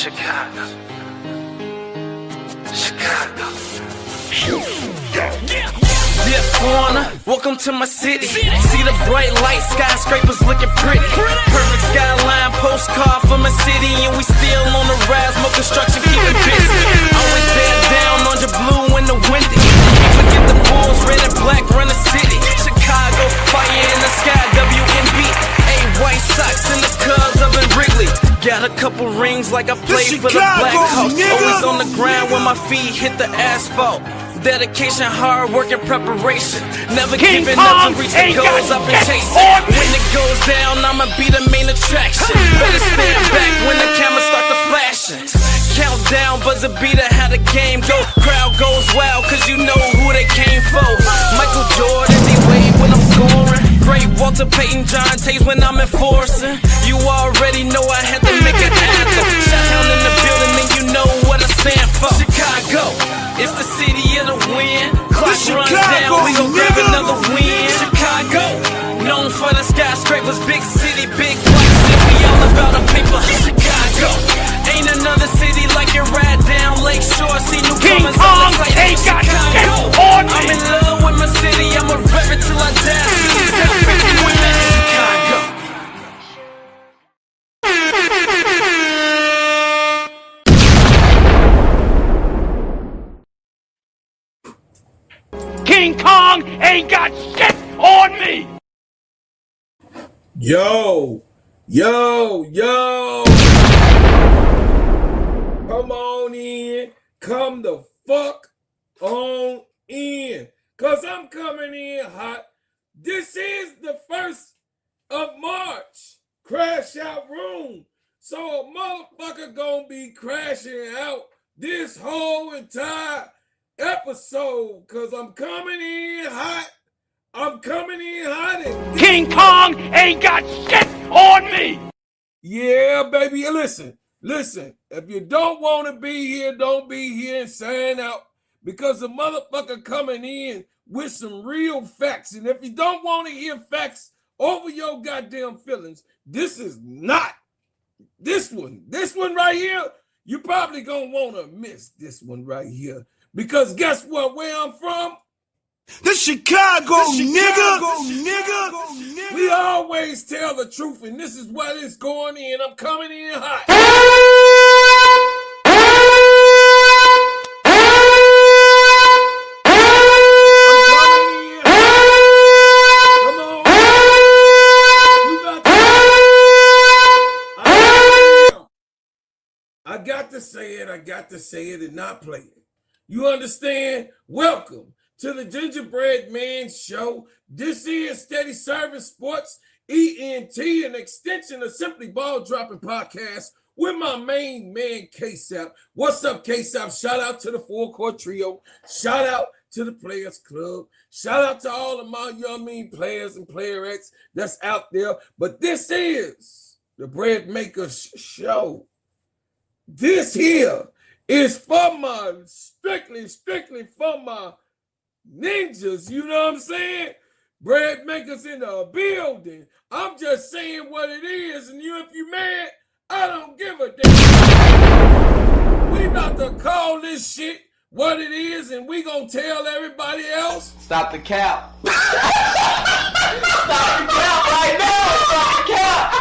Chicago. Chicago. Dear foreigner, welcome to my city. See the bright light, skyscrapers looking pretty. Perfect skyline, postcard from my city. And we still on the rise, more construction keeping busy. Always bear down on your blue in the windy. Can't forget the Bulls, red and black run the city. Chicago, fire in the sky, WNBA, White Sox and the Cubs up in Wrigley. Got a couple rings like I played for the Blackhawks. Always on the ground when my feet hit the asphalt. Dedication, hard work, and preparation. Never giving up to reach the goals I've been chasing. When it goes down, I'ma be the main attraction. Better stand back when the cameras start to flashing. Countdown, buzzer beater, how the game go. Crowd goes wild, cause you know who they came for. Michael Jordan, they wave when I'm scoring. Great Walter Payton, John Tays when I'm enforcing. You already know I had to make an anthem. Shot down in the building, and you know what I stand for. Chicago, it's the city of the wind. Clock runs down, we gon' grab another win. Chicago, known for the skyscrapers, big city, big lights, and we all about the paper. Chicago, ain't another city like it right down Lakeshore. See newcomers all excited. Ain't got Chicago, I'm in love with my city, I'ma rev it till I die. Chicago. King Kong ain't got shit on me! Yo! Come on in. Come the fuck on in. Cause I'm coming in hot. This is the 1st of March. Crash out room. So a motherfucker gonna be crashing out this whole entire episode, cause I'm coming in hot. King Kong ain't got shit on me. Yeah, baby. Listen. If you don't want to be here, don't be here and sign out, because the motherfucker coming in with some real facts. And if you don't want to hear facts over your goddamn feelings, this is not this one. This one right here, you probably gonna want to miss this one right here. Because guess what? Where I'm from? The Chicago, nigga. We always tell the truth, and this is what is going in. I'm coming in hot. I got to say it and not play it. You understand? Welcome to the Gingerbread Man Show. This is Steadyservinsports, ENT, an extension of Simply Ball Dropping Podcast with my main man, K-Sap. What's up, K-Sap? Shout out to the Full Court Trio. Shout out to the Players Club. Shout out to all of my young mean players and playerettes that's out there. But this is the Bread Maker Show. This here is for my strictly for my ninjas, you know what I'm saying? Bread makers in the building. I'm just saying what it is, and if you mad, I don't give a damn. We about to call this shit what it is, and we gonna tell everybody else. Stop the cap. Stop the cap right now. Stop the cap.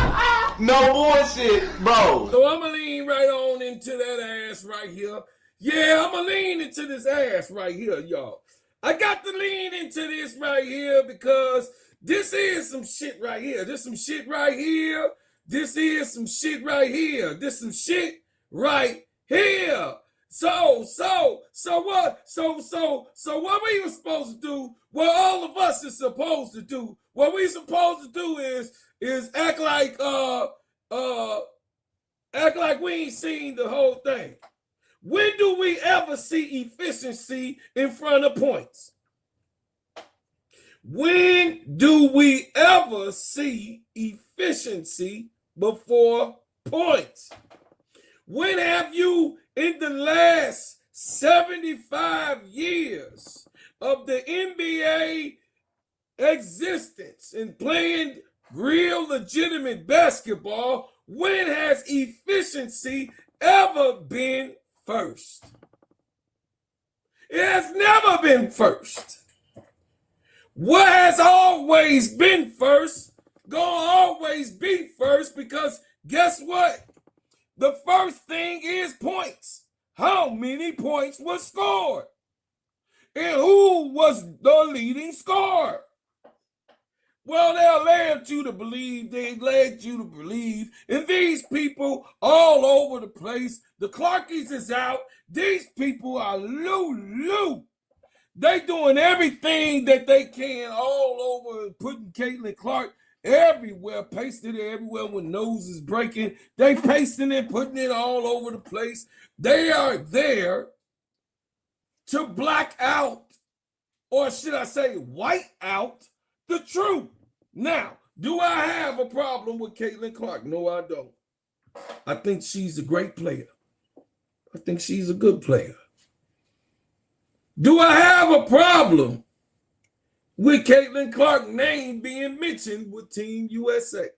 No bullshit, bro. So I'm gonna lean right on into that ass right here. Yeah, I'm gonna lean into this ass right here, y'all. I got to lean into this right here because this is some shit right here. This some shit right here. This is some shit right here. This some shit right here. So what we were supposed to do, what all of us is supposed to do, what we supposed to do is act like we ain't seen the whole thing. When do we ever see efficiency in front of points? When do we ever see efficiency before points? When have you, in the last 75 years of the NBA existence and playing real legitimate basketball, when has efficiency ever been first. It has never been first. What has always been first, gonna always be first, because guess what? The first thing is points. How many points were scored? And who was the leading scorer? Well, they led you to believe, and these people all over the place, the Clarkies is out, these people are Lou. They doing everything that they can all over, putting Caitlin Clark everywhere, pasting it everywhere when nose is breaking. They pasting it, putting it all over the place. They are there to black out, or should I say white out, the truth. Now, do I have a problem with Caitlin Clark? No, I don't. I think she's a great player. I think she's a good player. Do I have a problem with Caitlin Clark's name being mentioned with Team USA?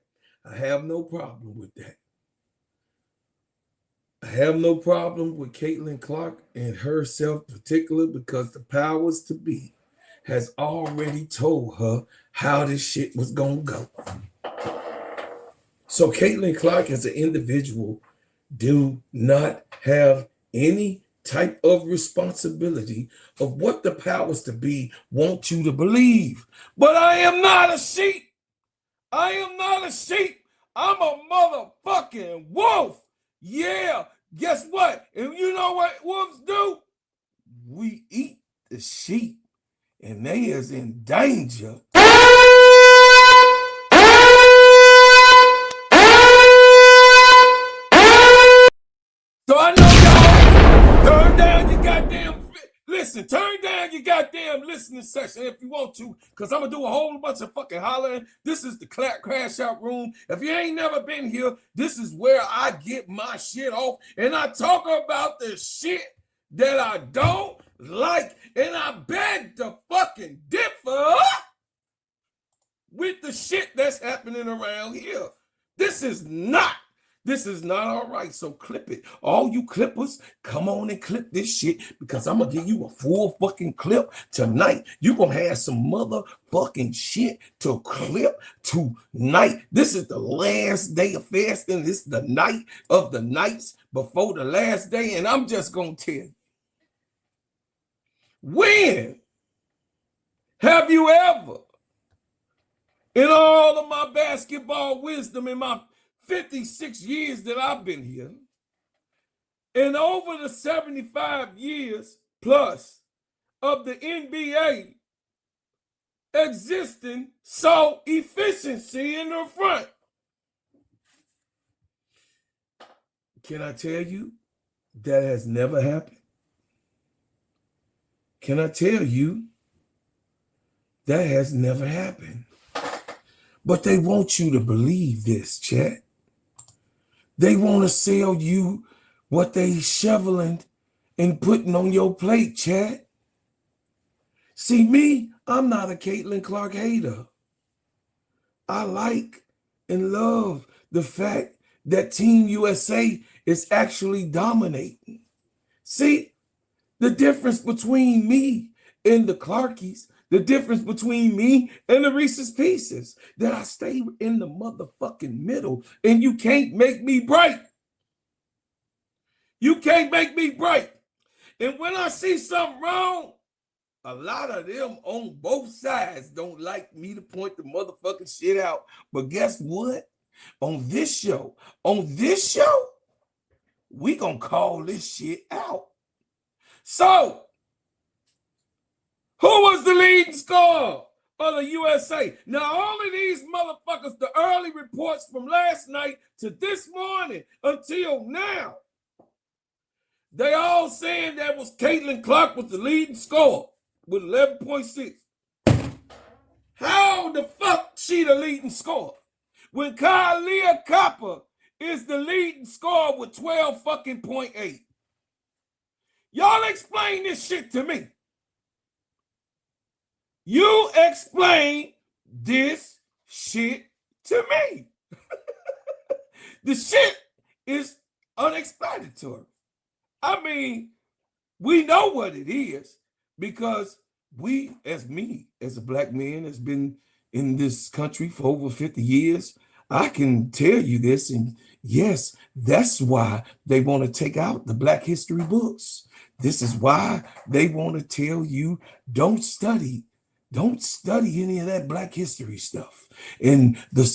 I have no problem with that. I have no problem with Caitlin Clark and herself particular, because the powers to be has already told her how this shit was gonna go. So Caitlin Clark as an individual do not have any type of responsibility of what the powers to be want you to believe. But I am not a sheep. I am not a sheep. I'm a motherfucking wolf. Yeah, guess what? And you know what wolves do? We eat the sheep, and they is in danger. So I know y'all turn down your goddamn listening session if you want to, because I'm gonna do a whole bunch of fucking hollering. This is the crash out room. If you ain't never been here, this is where I get my shit off, and I talk about the shit that I don't like, and I beg to fucking differ with the shit that's happening around here. This is not all right. So clip it. All you clippers, come on and clip this shit, because I'm gonna give you a full fucking clip tonight. You gonna have some motherfucking shit to clip tonight. This is the last day of fasting. This is the night of the nights before the last day, and I'm just gonna tell you, when have you ever, in all of my basketball wisdom, in my 56 years that I've been here, and over the 75 years plus of the NBA existing, saw efficiency in the front? Can I tell you that has never happened? Can I tell you that has never happened? But they want you to believe this, chat. They want to sell you what they shoveling and putting on your plate, chat. See, me, I'm not a Caitlin Clark hater. I like and love the fact that Team USA is actually dominating. See, the difference between me and the Clarkies, the difference between me and the Reese's Pieces, that I stay in the motherfucking middle, and you can't make me bright. You can't make me bright. And when I see something wrong, a lot of them on both sides don't like me to point the motherfucking shit out. But guess what? On this show, we gonna call this shit out. So, who was the leading scorer of the USA? Now, all of these motherfuckers, the early reports from last night to this morning until now, they all saying that was Caitlin Clark was the leading scorer with 11.6. How the fuck she the leading scorer when Kalia Copper is the leading scorer with 12 fucking .8? Y'all explain this shit to me. You explain this shit to me. The shit is unexplanatory. I mean, we know what it is because we, as a black man, has been in this country for over 50 years. I can tell you this, and yes, that's why they want to take out the Black history books. This is why they want to tell you don't study any of that Black history stuff. And the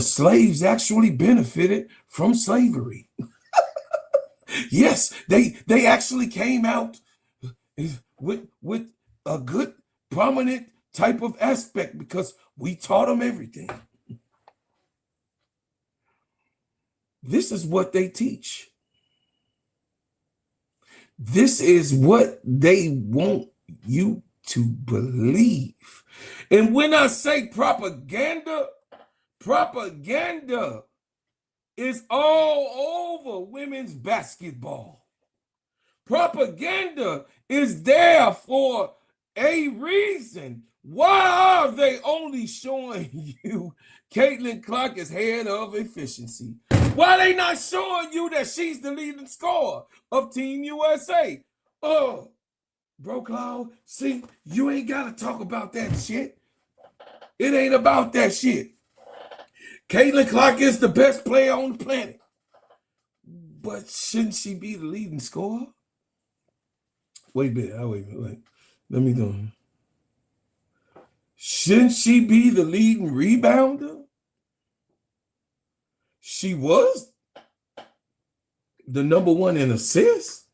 slaves actually benefited from slavery. Yes, they actually came out with a good prominent type of aspect because we taught them everything. This is what they teach. This is what they want you to believe. And when I say propaganda is all over women's basketball. Propaganda is there for a reason. Why are they only showing you Caitlin Clark is head of efficiency? Why are they not showing you that she's the leading scorer of Team USA? Oh, bro, Cloud, see, you ain't got to talk about that shit. It ain't about that shit. Caitlin Clark is the best player on the planet. But shouldn't she be the leading scorer? Wait a minute. Let me do it. Shouldn't she be the leading rebounder? She was the number one in assists.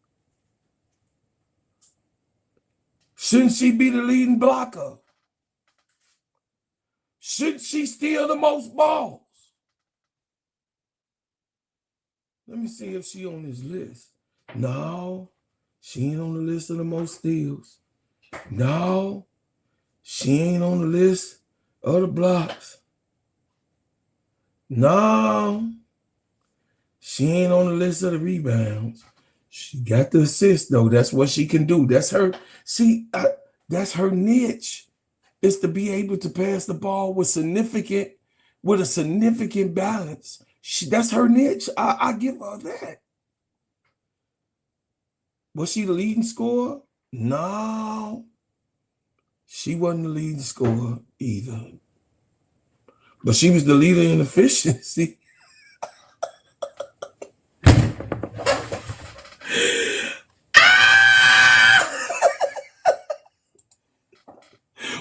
Shouldn't she be the leading blocker? Should she steal the most balls? Let me see if she on this list. No, she ain't on the list of the most steals. No, she ain't on the list of the blocks. No, she ain't on the list of the rebounds. She got the assist though. That's what she can do. That's her. See, that's her niche. Is to be able to pass the ball with a significant balance. That's her niche. I give her that. Was she the leading scorer? No. She wasn't the leading scorer either. But she was the leader in efficiency.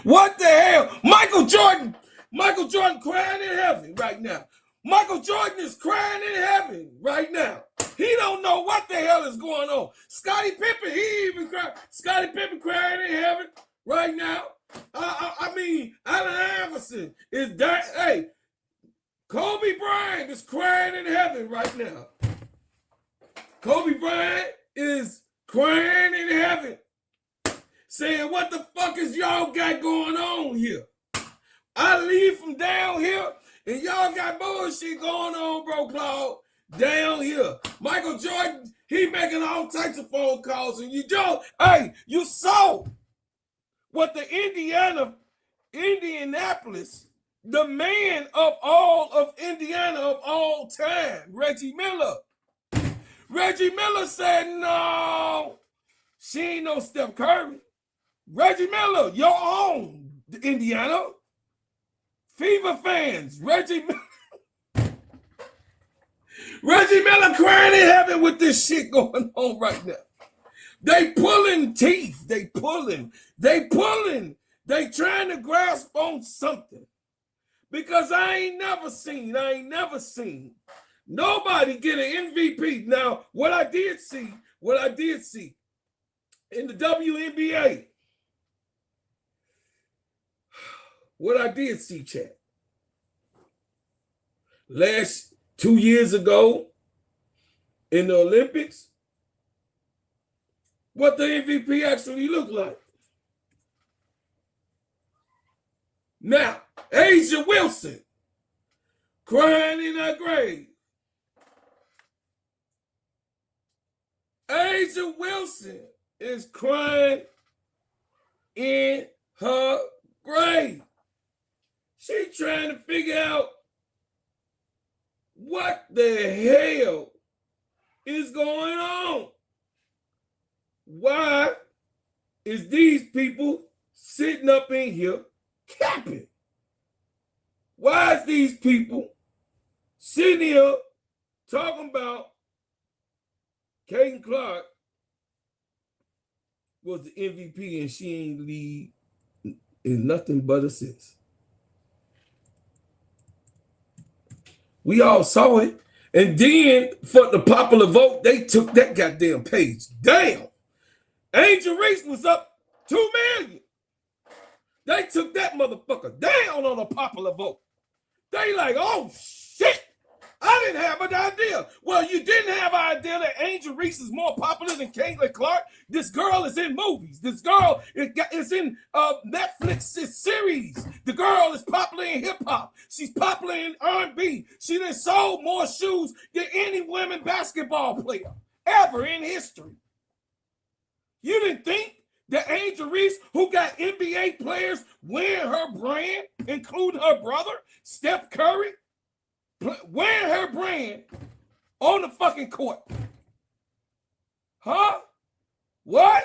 What the hell? Michael Jordan crying in heaven right now. Michael Jordan is crying in heaven right now. He don't know what the hell is going on. Scottie Pippen, he even crying. Scottie Pippen crying in heaven right now. I mean, Allen Iverson is that. Hey, Kobe Bryant is crying in heaven right now. Kobe Bryant is crying in heaven, saying, what the fuck is y'all got going on here? I leave from down here, and y'all got bullshit going on, bro, Claude, down here. Michael Jordan, he making all types of phone calls, and you saw what the Indianapolis, the man of all of Indiana of all time, Reggie Miller. Reggie Miller said, no, she ain't no Steph Curry. Reggie Miller, your own Indiana. Fever fans, Reggie Miller crying in heaven with this shit going on right now. They pulling teeth. They pulling. They trying to grasp on something. Because I ain't never seen nobody get an MVP. Now, what I did see in the WNBA, Chat, last 2 years ago in the Olympics, what the MVP actually looked like. Now, Asia Wilson crying in her grave. Asia Wilson is crying in her grave. She trying to figure out what the hell is going on? Why is these people sitting up in here capping? Why is these people sitting here talking about Caitlin Clark was the MVP and she ain't lead in nothing but assists? We all saw it. And then for the popular vote, they took that goddamn page down. Angel Reese was up 2 million. They took that motherfucker down on a popular vote. They like, oh shit, I didn't have an idea. Well, you didn't have an idea that Angel Reese is more popular than Caitlin Clark. This girl is in movies. This girl is in Netflix series. The girl is popular in hip hop. She's popular in R&B. She done sold more shoes than any women basketball player ever in history. You didn't think that Angel Reese, who got NBA players wearing her brand, including her brother, Steph Curry, wearing her brand on the fucking court? Huh? What?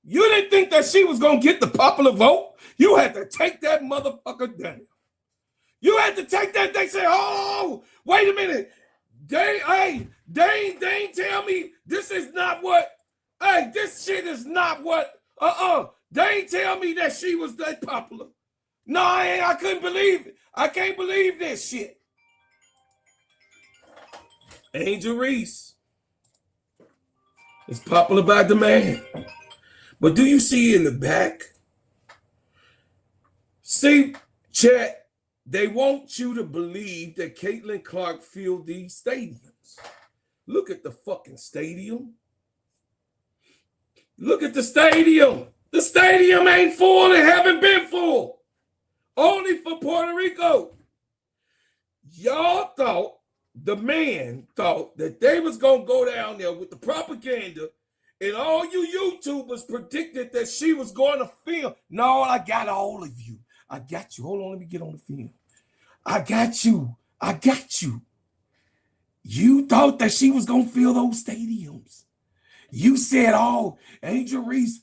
You didn't think that she was going to get the popular vote? You had to take that motherfucker down. You had to take that. They say, oh, wait a minute. They ain't tell me this is not what, this shit is not what, they ain't tell me that she was that popular. No, I couldn't believe it. I can't believe this shit. Angel Reese is popular by demand. But do you see in the back? See, chat, they want you to believe that Caitlin Clark filled these stadiums. Look at the fucking stadium. Look at the stadium. The stadium ain't full and haven't been full. Only for Puerto Rico. Y'all thought, the man thought that they was going to go down there with the propaganda and all you YouTubers predicted that she was going to film. No, I got all of you. I got you. Hold on, let me get on the film. I got you. I got you. You thought that she was going to fill those stadiums. You said, oh, Angel Reese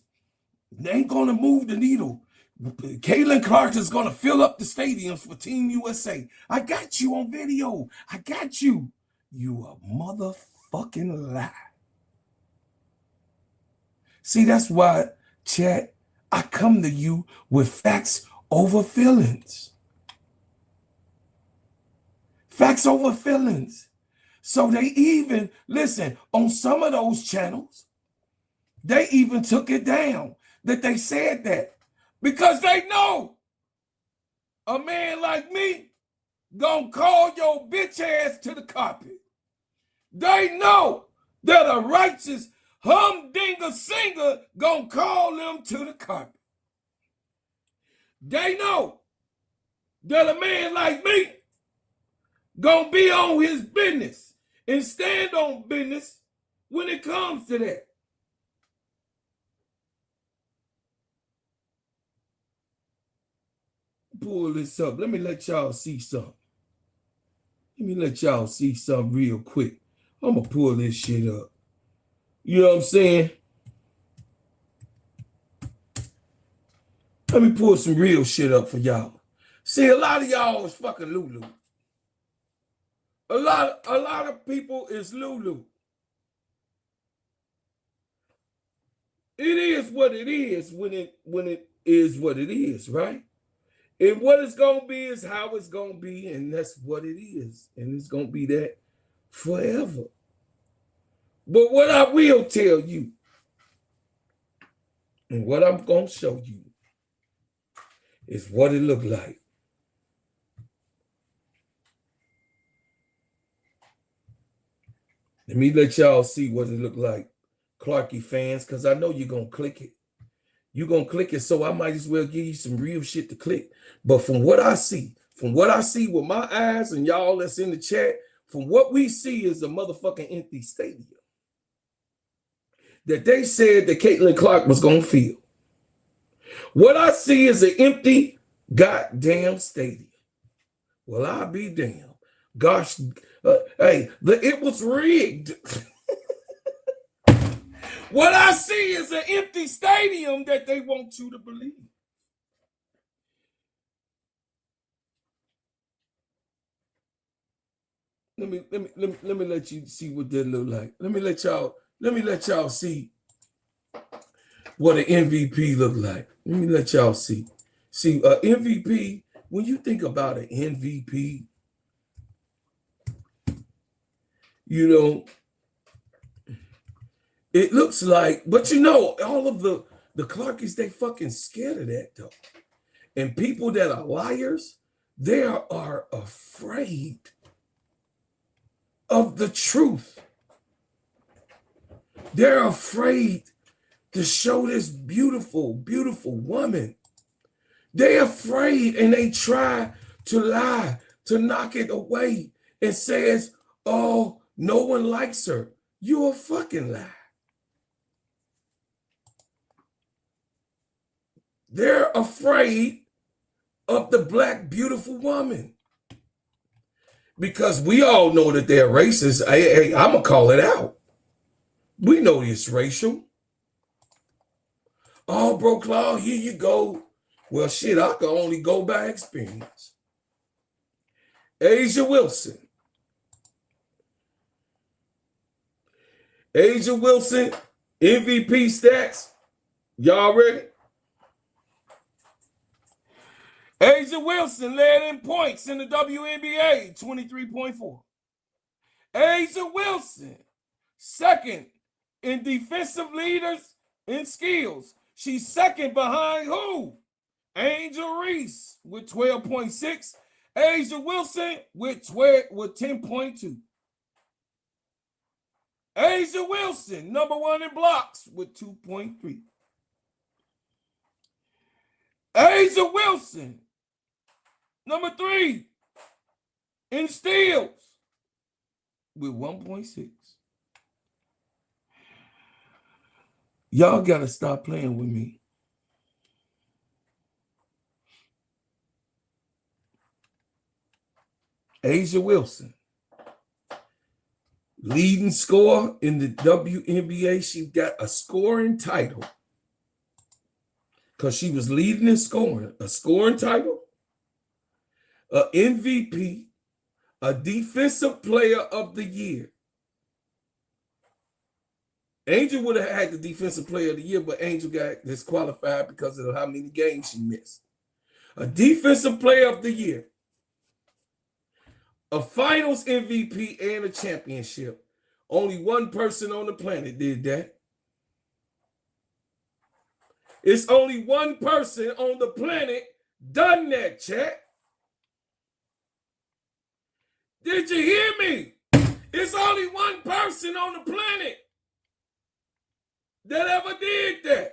ain't going to move the needle. Caitlin Clark is going to fill up the stadiums for Team USA. I got you on video. I got you. You a motherfucking lie. See, that's why, chat, I come to you with facts over feelings. Facts over feelings. So they even, listen, on some of those channels, they even took it down that they said that. Because they know a man like me gonna call your bitch ass to the carpet. They know that a righteous humdinger singer gonna call them to the carpet. They know that a man like me gonna be on his business and stand on business when it comes to that. Pull this up. Let me let y'all see something. Let me let y'all see something real quick. I'm going to pull this shit up. You know what I'm saying? Let me pull some real shit up for y'all. See, a lot of y'all is fucking Lulu. A lot of people is Lulu. It is what it is when it is what it is, right? And what it's going to be is how it's going to be, and that's what it is. And it's going to be that forever. But what I will tell you, and what I'm going to show you, is what it looked like. Let me let y'all see what it looked like, Clarkie fans, because I know you're going to click it. You're going to click it, so I might as well give you some real shit to click. But from what I see with my eyes and y'all that's in the chat, from what we see is a motherfucking empty stadium that they said that Caitlin Clark was going to fill. What I see is an empty goddamn stadium. Well, I'll be damned. Gosh, hey, it was rigged. What I see is an empty stadium that they want you to believe. Let me let you see what that look like. Let me let y'all see what an MVP look like. Let me let y'all see. See, MVP, when you think about an MVP, you know, it looks like, but you know, all of the Clarkies, they fucking scared of that though. And people that are liars, they are afraid of the truth. They're afraid to show this beautiful, beautiful woman. They're afraid and they try to lie, to knock it away and says, oh, no one likes her. You're a fucking lie. They're afraid of the black, beautiful woman. Because we all know that they're racist. I'm going to call it out. We know it's racial. Oh, bro, Claude, here you go. Well, shit, I can only go by experience. Asia Wilson. Asia Wilson, MVP stats. Y'all ready? Asia Wilson led in points in the WNBA, 23.4. Asia Wilson, second in defensive leaders in skills. She's second behind who? Angel Reese with 12.6. Asia Wilson with 10.2. Asia Wilson, number one in blocks with 2.3. Asia Wilson, number 3 in steals with 1.6. Y'all got to stop playing with me. Asia Wilson, leading scorer in the WNBA. She got a scoring title because she was leading in scoring, a scoring title, an MVP, a defensive player of the year. Angel would have had the defensive player of the year, but Angel got disqualified because of how many games she missed. A defensive player of the year, a finals MVP, and a championship. Only one person on the planet did that. It's only one person on the planet done that, chat. Did you hear me? It's only one person on the planet that ever did that.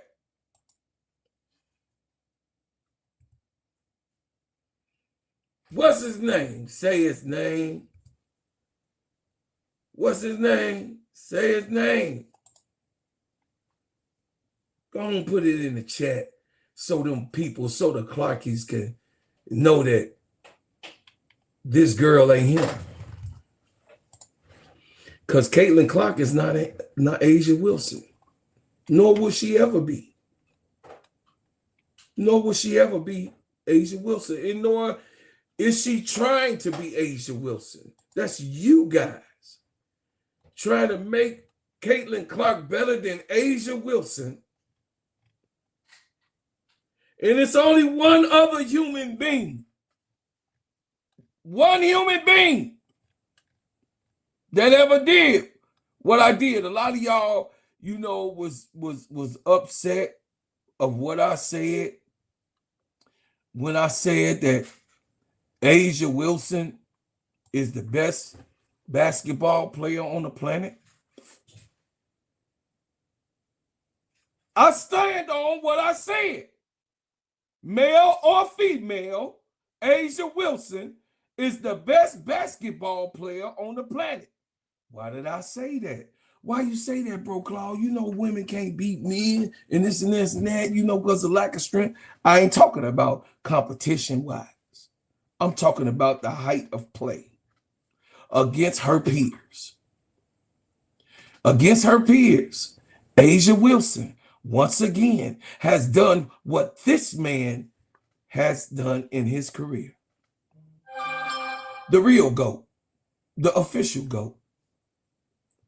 What's his name? Say his name. What's his name? Say his name. Go on, put it in the chat so them people, so the Clarkies can know that this girl ain't him. Because Caitlin Clark is not Asia Wilson. Nor will she ever be. Nor will she ever be Asia Wilson. And nor is she trying to be Asia Wilson. That's you guys trying to make Caitlin Clark better than Asia Wilson. And it's only one other human being. One human being that ever did what I did. A lot of y'all, you know, was upset of what I said when I said that Asia Wilson is the best basketball player on the planet. I stand on what I said. Male or female, Asia Wilson is the best basketball player on the planet. Why did I say that? Why you say that, bro, Claude? You know women can't beat men and this and this and that, you know, because of lack of strength. I ain't talking about competition-wise. I'm talking about the height of play. against her peers. Against her peers, A'ja Wilson, once again, has done what this man has done in his career. The real GOAT, the official GOAT.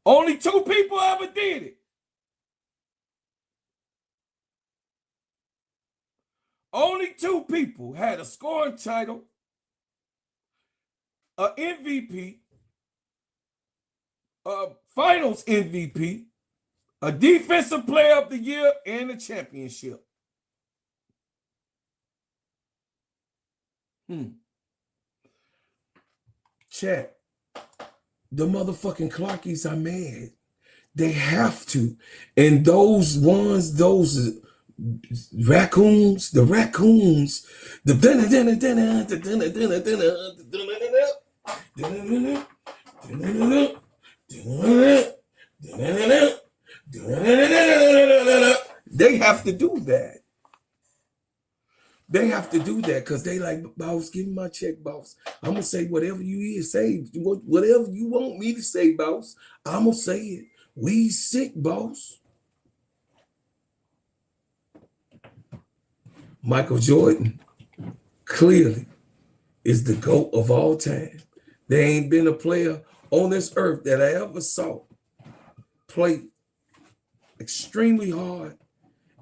Only 2 people ever did it. Only 2 people had a scoring title, a MVP, a finals MVP, a defensive player of the year, and a championship. Chat. The motherfucking Clarkies are mad. They have to. And those raccoons, the they have to do that. They have to do that because they like, boss, give me my check, boss. I'm going to say whatever you say. Whatever you want me to say, boss, I'm going to say it. We sick, boss. Michael Jordan clearly is the GOAT of all time. There ain't been a player on this earth that I ever saw play extremely hard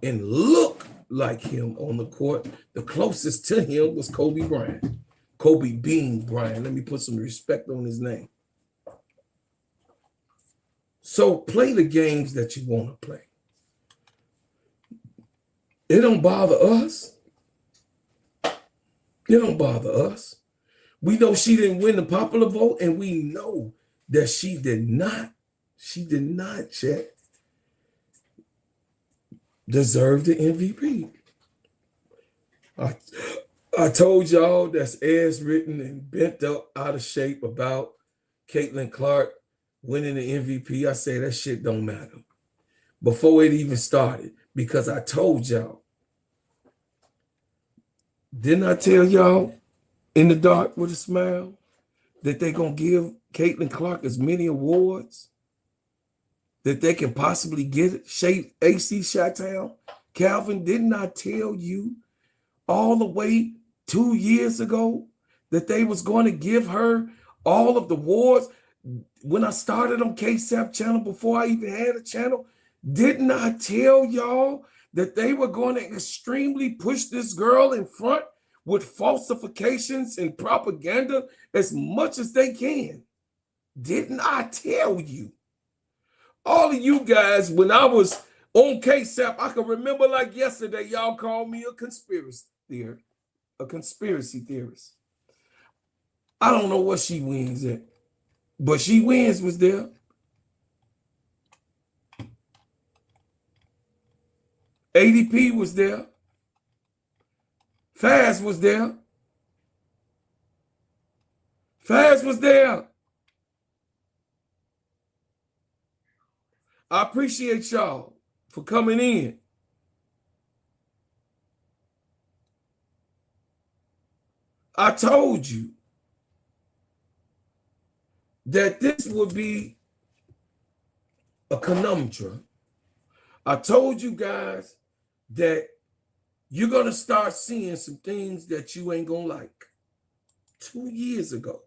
and look like him on the court. The closest to him was Kobe Bryant. Kobe Bean Bryant. Let me put some respect on his name. So play the games that you want to play. It don't bother us. It don't bother us. We know she didn't win the popular vote, and we know that she did not, Chet, deserve the MVP. I told y'all that's ass written and bent up out of shape about Caitlin Clark winning the MVP. I say that shit don't matter. Before it even started, because I told y'all. Didn't I tell y'all in the dark with a smile that they're going to give Caitlin Clark as many awards that they can possibly get AC Chi-Town? Calvin, didn't I tell you all the way 2 years ago that they was going to give her all of the awards when I started on KSAP channel before I even had a channel? Didn't I tell y'all that they were going to extremely push this girl in front with falsifications and propaganda as much as they can? Didn't I tell you? All of you guys, when I was on KSAP, I can remember like yesterday, y'all called me a conspiracy theorist. I don't know what She Wins at, but She Wins was there. ADP was there. Faz was there. Faz was there. I appreciate y'all for coming in. I told you that this would be a conundrum. I told you guys that you're going to start seeing some things that you ain't going to like. 2 years ago.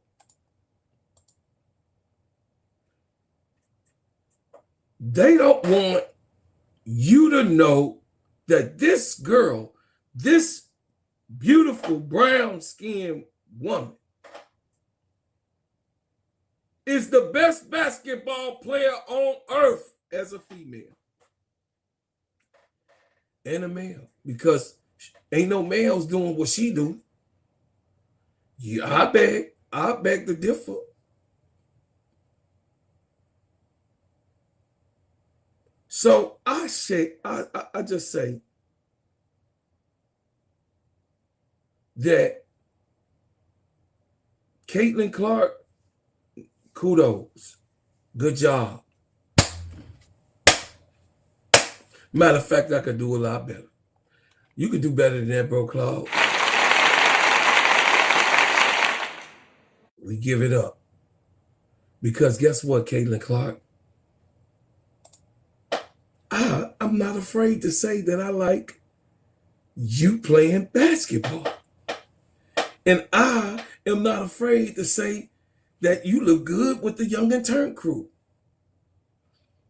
They don't want you to know that this girl, this beautiful brown-skinned woman, is the best basketball player on earth as a female and a male, because ain't no males doing what she do. Yeah, I beg to differ. So I just say that Caitlin Clark, kudos, good job. Matter of fact, I could do a lot better. You could do better than that, bro, Claude. We give it up. Because guess what, Caitlin Clark? I'm not afraid to say that I like you playing basketball. And I am not afraid to say that you look good with the Young and Turn crew.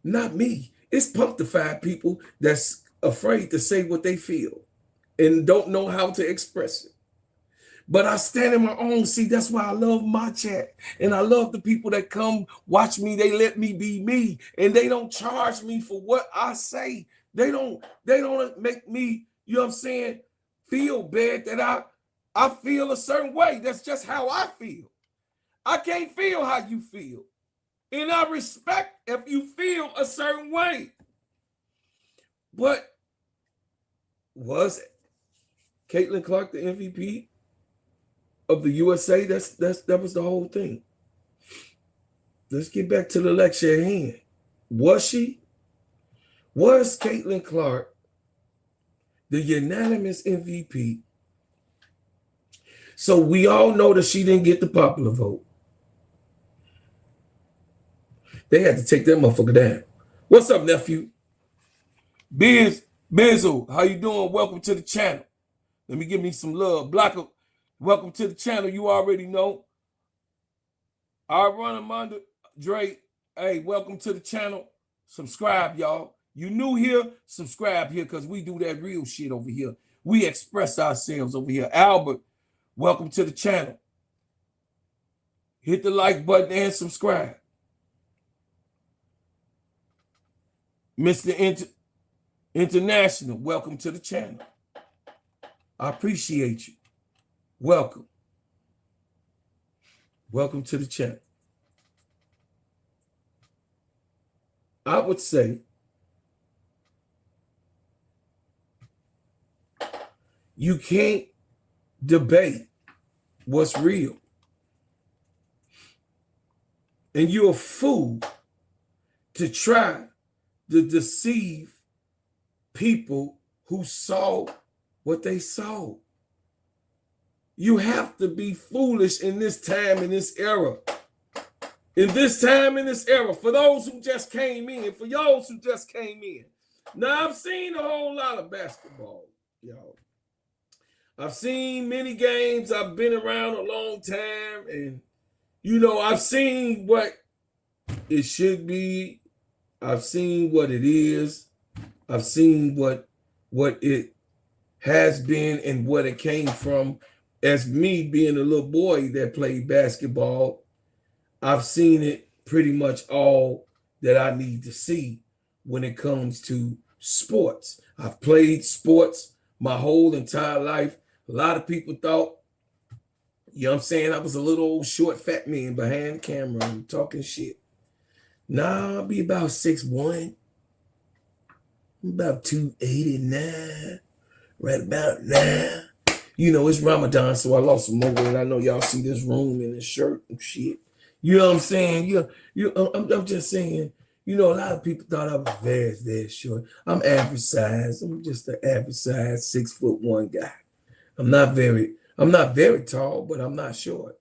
Not me. It's punctified people that's afraid to say what they feel and don't know how to express it. But I stand in my own. See, that's why I love my chat. And I love the people that come watch me. They let me be me. And they don't charge me for what I say. They don't make me, you know what I'm saying, feel bad that I feel a certain way. That's just how I feel. I can't feel how you feel. And I respect if you feel a certain way. But was Caitlin Clark the MVP of the USA? That was the whole thing. Let's get back to the lecture at hand. Was she? Was Caitlin Clark the unanimous MVP? So we all know that she didn't get the popular vote. They had to take that motherfucker down. What's up, nephew? Bizzle, how you doing? Welcome to the channel. Let me give me some love. Blocker, welcome to the channel. You already know. I run Amanda Dre. Hey, welcome to the channel. Subscribe, y'all. You new here? Subscribe here because we do that real shit over here. We express ourselves over here. Albert, welcome to the channel. Hit the like button and subscribe. Mr. International, welcome to the channel. I appreciate you. Welcome. Welcome to the channel. I would say you can't debate what's real. And you're a fool to try to deceive people who saw what they saw. You have to be foolish in this time, in this era. In this time, in this era, for those who just came in, for those who just came in. Now, I've seen a whole lot of basketball, y'all. I've seen many games. I've been around a long time, and, you know, I've seen what it should be. I've seen what it is. I've seen what it has been and what it came from. As me being a little boy that played basketball, I've seen it pretty much all that I need to see when it comes to sports. I've played sports my whole entire life. A lot of people thought, you know what I'm saying, I was a little old short fat man behind the camera and talking shit. Nah, I'll be about 6'1". I'm about 289, right about now. You know, it's Ramadan, so I lost some more weight. I know y'all see this room and this shirt and shit. You know what I'm saying? I'm just saying, you know, a lot of people thought I was very short. I'm average size. I'm just an average size 6'1" guy. I'm not very tall, but I'm not short.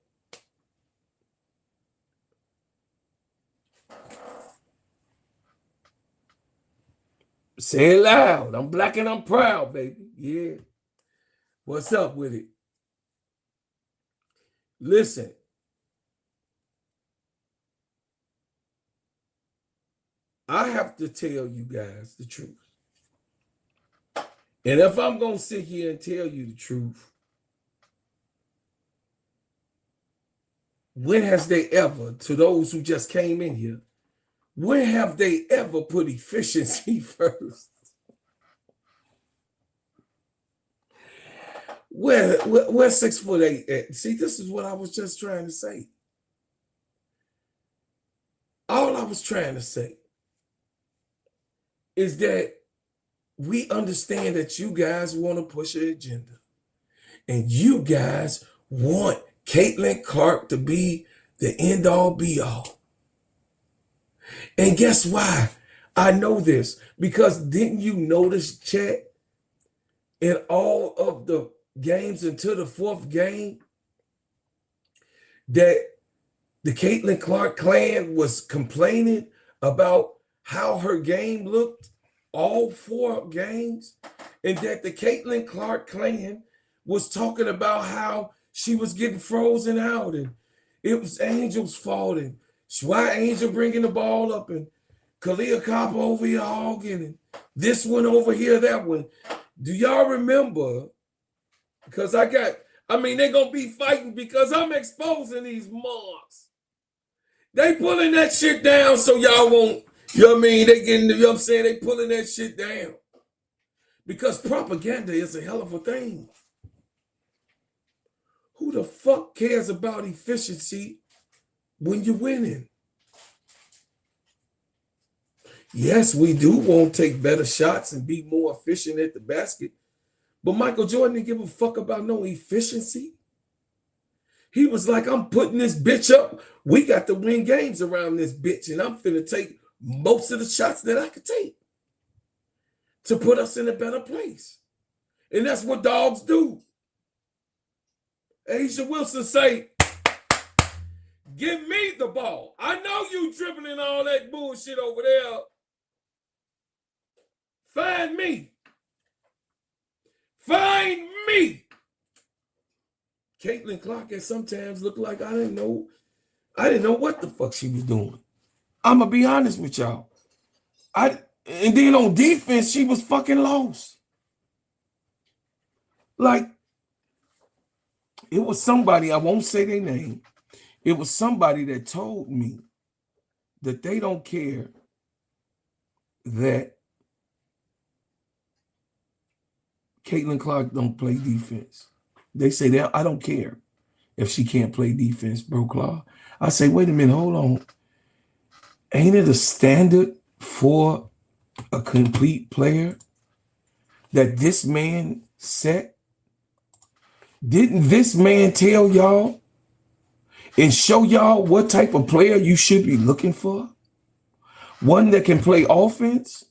Say it loud. I'm black and I'm proud, baby. Yeah. What's up with it? Listen. I have to tell you guys the truth. And if I'm going to sit here and tell you the truth, when has they ever, to those who just came in here, when have they ever put efficiency first? Where's 6'8" at? See, this is what I was just trying to say. All I was trying to say is that we understand that you guys want to push an agenda. And you guys want Caitlin Clark to be the end-all be-all. And guess why? I know this. Because didn't you notice, chat, in all of the games until the fourth game, that the Caitlin Clark clan was complaining about how her game looked all 4 games, and that the Caitlin Clark clan was talking about how she was getting frozen out, and it was Angel's fault, and why Angel bringing the ball up, and Kalia Copper over here hogging, and this one over here, that one. Do y'all remember? Because they're going to be fighting because I'm exposing these marks. They pulling that shit down so y'all won't, you know what I mean? They getting, you know what I'm saying? They pulling that shit down. Because propaganda is a hell of a thing. Who the fuck cares about efficiency when you're winning? Yes, we do want to take better shots and be more efficient at the basket. But Michael Jordan didn't give a fuck about no efficiency. He was like, I'm putting this bitch up. We got to win games around this bitch, and I'm finna take most of the shots that I could take to put us in a better place. And that's what dogs do. Asia Wilson say, give me the ball. I know you dribbling all that bullshit over there. Find me. Find me. Caitlin Clark at sometimes looked like I didn't know what the fuck she was doing. I'm gonna be honest with y'all. And then on defense, she was fucking lost. Like, it was somebody, I won't say their name. It was somebody that told me that they don't care that Caitlin Clark don't play defense. They say that I don't care if she can't play defense, bro, Claw. I say, wait a minute, hold on. Ain't it a standard for a complete player that this man set? Didn't this man tell y'all and show y'all what type of player you should be looking for? One that can play offense,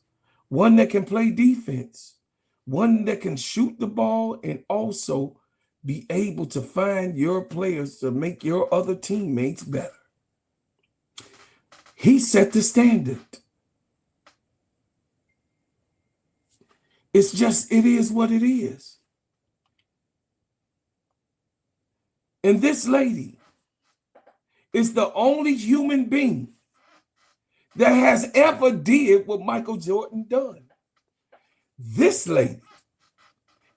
one that can play defense, one that can shoot the ball and also be able to find your players to make your other teammates better. He set the standard. It's just, it is what it is. And this lady is the only human being that has ever did what Michael Jordan done. This lady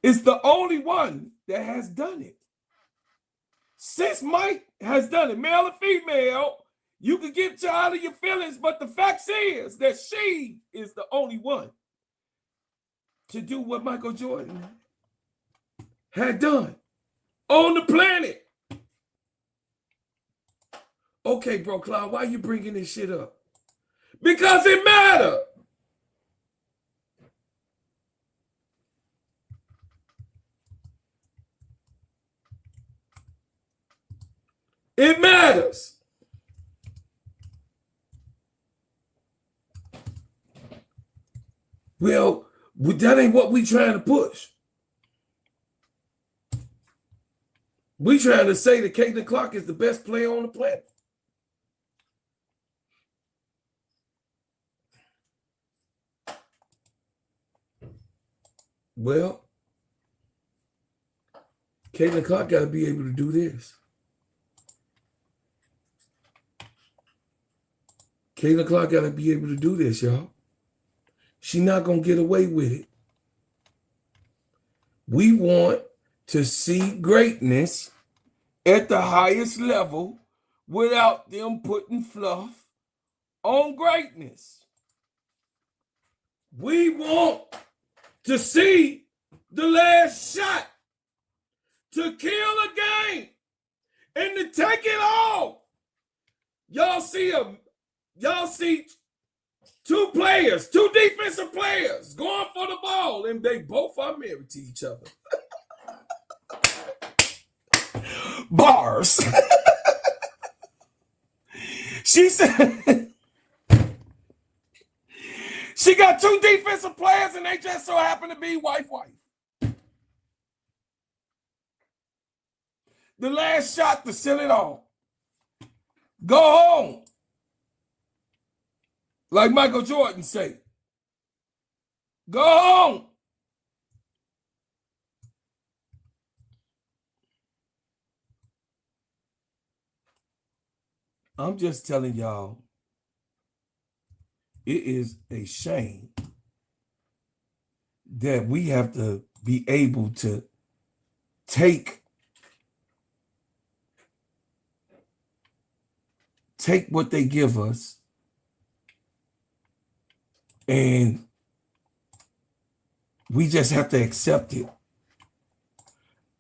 is the only one that has done it. Since Mike has done it, male or female, you can get out of your feelings, but the fact is that she is the only one to do what Michael Jordan had done on the planet. Okay, bro, Cloud, why you bringing this shit up? Because it matters. It matters. Well, that ain't what we trying to push. We trying to say that Caitlin Clark is the best player on the planet. Well, Caitlin Clark got to be able to do this. Caitlin Clark got to be able to do this, y'all. She's not going to get away with it. We want to see greatness at the highest level without them putting fluff on greatness. We want to see the last shot to kill a game and to take it all. Y'all see two defensive players going for the ball, and they both are married to each other. Bars. She said she got two defensive players, and they just so happen to be wife. The last shot to seal it all. Go home. Like Michael Jordan say. Go home. I'm just telling y'all, it is a shame that we have to be able to take what they give us and we just have to accept it.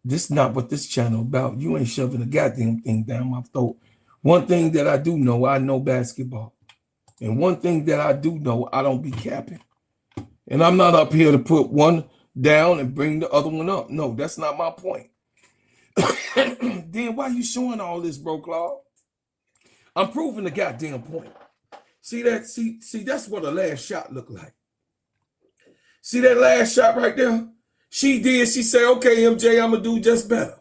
This is not what this channel about. You ain't shoving a goddamn thing down my throat. One thing that I do know, I know basketball. And one thing that I do know, I don't be capping. And I'm not up here to put one down and bring the other one up. No, that's not my point. Then why you showing all this, bro, Claude? I'm proving the goddamn point. See that? See, that's what a last shot looked like. See that last shot right there? She did. She said, okay, MJ, I'm going to do just better.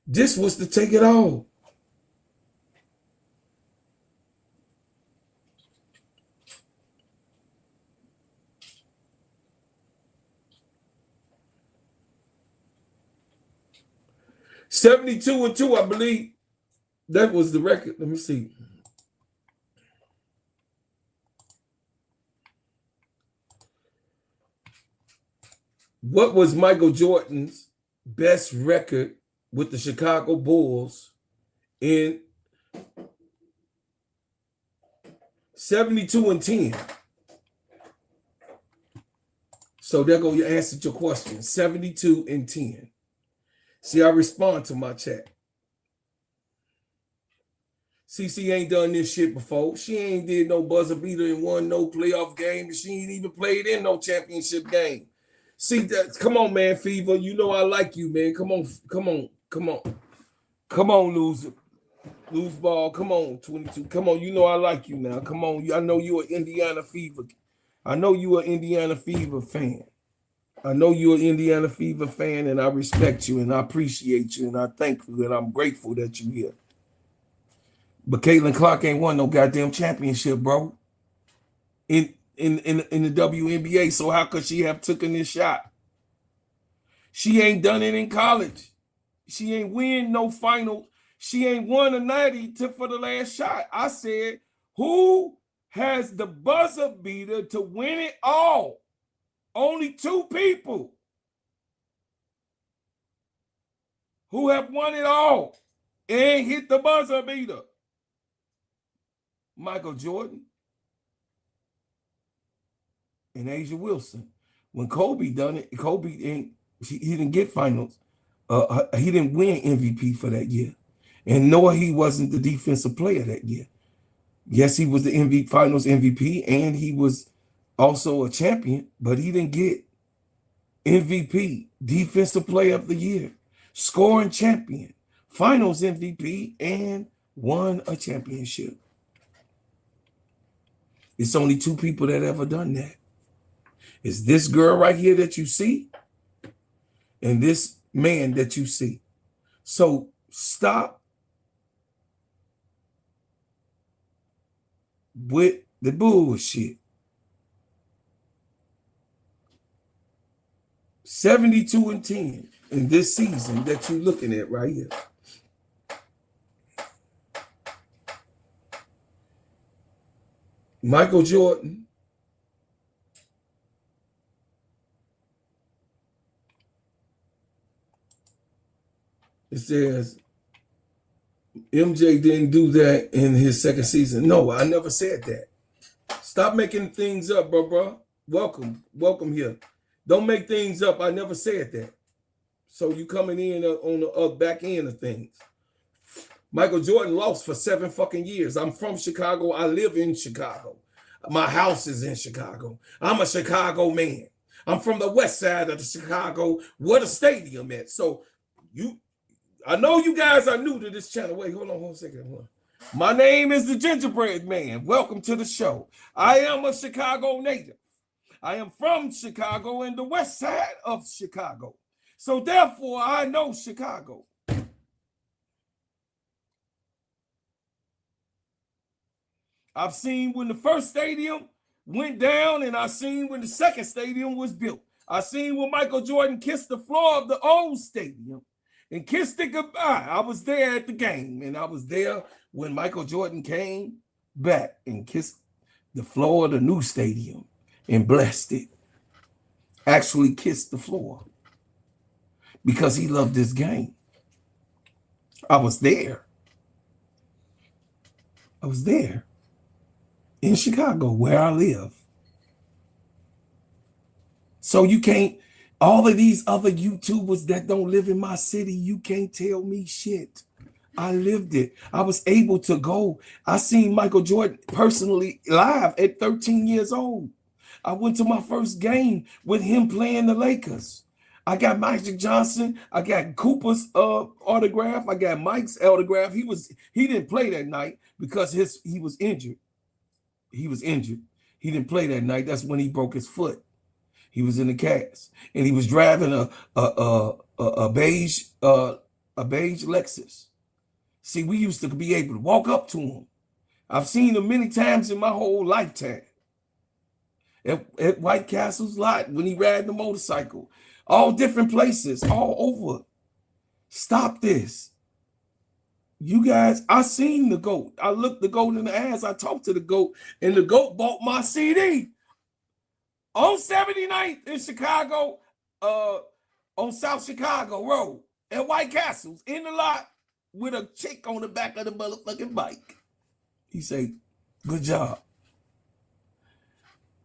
This was to take it all. (72-2), I believe. That was the record. Let me see. What was Michael Jordan's best record with the Chicago Bulls in 72-10? So there go your answer to your question. 72-10. See, I respond to my chat. CC ain't done this shit before. She ain't did no buzzer beater and won no playoff game. And she ain't even played in no championship game. See, that, come on, man, Fever. You know I like you, man. Come on. Come on, loser. Lose ball. Come on, 22. Come on, you know I like you now. Come on. I know you an Indiana Fever. I know you an Indiana Fever fan. I know you're an Indiana Fever fan, and I respect you, and I appreciate you, and I thank you, and I'm grateful that you're here. But Caitlin Clark ain't won no goddamn championship, bro. In the WNBA, so how could she have taken this shot? She ain't done it in college. She ain't win no final. She ain't won a 90 for the last shot. I said, who has the buzzer beater to win it all? Only two people who have won it all and hit the buzzer beater. Michael Jordan and Asia Wilson. When Kobe done it, he didn't get finals. He didn't win MVP for that year. And nor he wasn't the defensive player that year. Yes, he was the finals MVP, and he was also a champion, but he didn't get MVP, defensive player of the year, scoring champion, finals MVP, and won a championship. It's only two people that ever done that. It's this girl right here that you see and this man that you see. So stop with the bullshit. 72-10 in this season that you're looking at right here. Michael Jordan it says MJ didn't do that in his second season. No, I never said that. Stop making things up, bro. Welcome here. Don't make things up. I never said that. So you coming in on the back end of things. Michael Jordan lost for 7 fucking years. I'm from Chicago. I live in Chicago. My house is in Chicago. I'm a Chicago man. I'm from the west side of the Chicago where the stadium is. So I know you guys are new to this channel. Wait, hold on a second. My name is the Gingerbread Man. Welcome to the show. I am a Chicago native. I am from Chicago and the west side of Chicago. So therefore, I know Chicago. I've seen when the first stadium went down, and I've seen when the second stadium was built. I've seen when Michael Jordan kissed the floor of the old stadium and kissed it goodbye. I was there at the game, and I was there when Michael Jordan came back and kissed the floor of the new stadium and blessed it. Actually kissed the floor because he loved this game. I was there. I was there in Chicago where I live. So you can't, all of these other YouTubers that don't live in my city, you can't tell me shit. I lived it. I was able to go. I seen Michael Jordan personally live at 13 years old. I went to my first game with him playing the Lakers. I got Magic Johnson. I got Cooper's autograph. I got Mike's autograph. He didn't play that night because he was injured. He was injured. He didn't play that night. That's when he broke his foot. He was in the cast, and he was driving a beige Lexus. See, we used to be able to walk up to him. I've seen him many times in my whole lifetime. At White Castle's lot when he ride the motorcycle. All different places, all over. Stop this. You guys, I seen the GOAT. I looked the GOAT in the ass. I talked to the GOAT, and the GOAT bought my CD. On 79th in Chicago, on South Chicago Road, at White Castle's, in the lot, with a chick on the back of the motherfucking bike. He said, good job.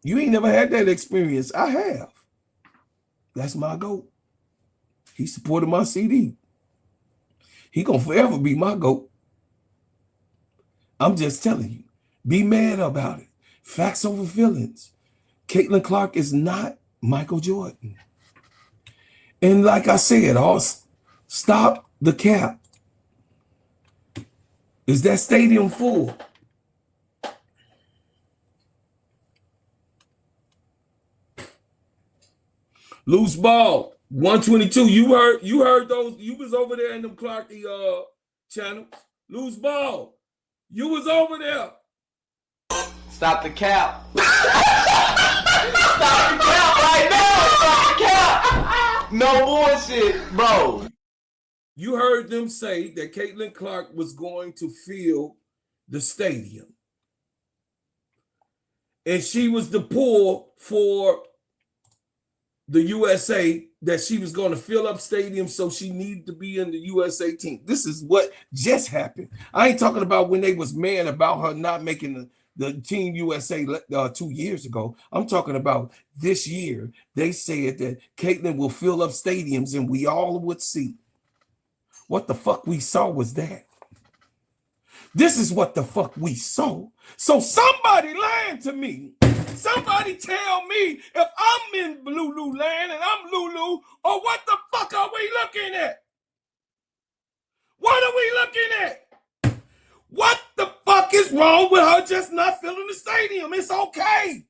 You ain't never had that experience. I have. That's my GOAT. He supported my CD. He gonna forever be my GOAT. I'm just telling you. Be mad about it. Facts over feelings. Caitlin Clark is not Michael Jordan. And like I said, stop the cap. Is that stadium full? Loose ball, 122. You heard those. You was over there in them Clarky channels. Loose ball. You was over there. Stop the cap. Stop the cap right now. Stop the cap. No bullshit, bro. You heard them say that Caitlin Clark was going to fill the stadium. And she was the pull for the USA, that she was going to fill up stadiums, so she needed to be in the USA team. This is what just happened. I ain't talking about when they was mad about her not making the Team USA 2 years ago. I'm talking about this year. They said that Caitlin will fill up stadiums and we all would see. What the fuck we saw was that. This is what the fuck we saw. So somebody lying to me. Somebody tell me if I'm in Lulu land and I'm Lulu, or what the fuck are we looking at? What are we looking at? What the fuck is wrong with her just not filling the stadium? It's okay.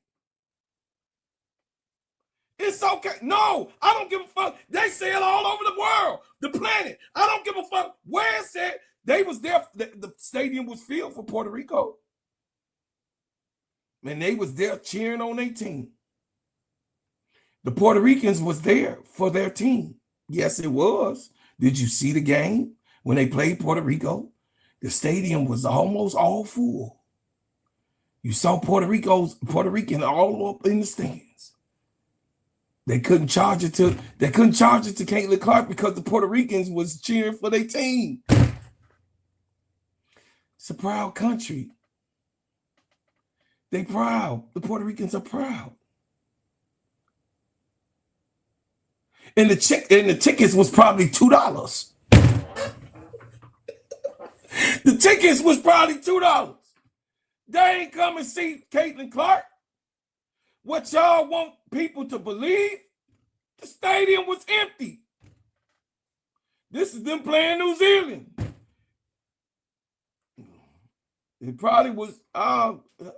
It's okay. No, I don't give a fuck. They say it all over the world, the planet. I don't give a fuck where it's at. They was there. The stadium was filled for Puerto Rico. And they was there cheering on their team. The Puerto Ricans was there for their team. Yes, it was. Did you see the game when they played Puerto Rico? The stadium was almost all full. You saw Puerto Rican all up in the stands. They couldn't charge it to Caitlin Clark because the Puerto Ricans was cheering for their team. It's a proud country. They proud. The Puerto Ricans are proud. And the tickets was probably $2. The tickets was probably $2. They ain't come and see Caitlin Clark. What y'all want people to believe? The stadium was empty. This is them playing New Zealand. It probably was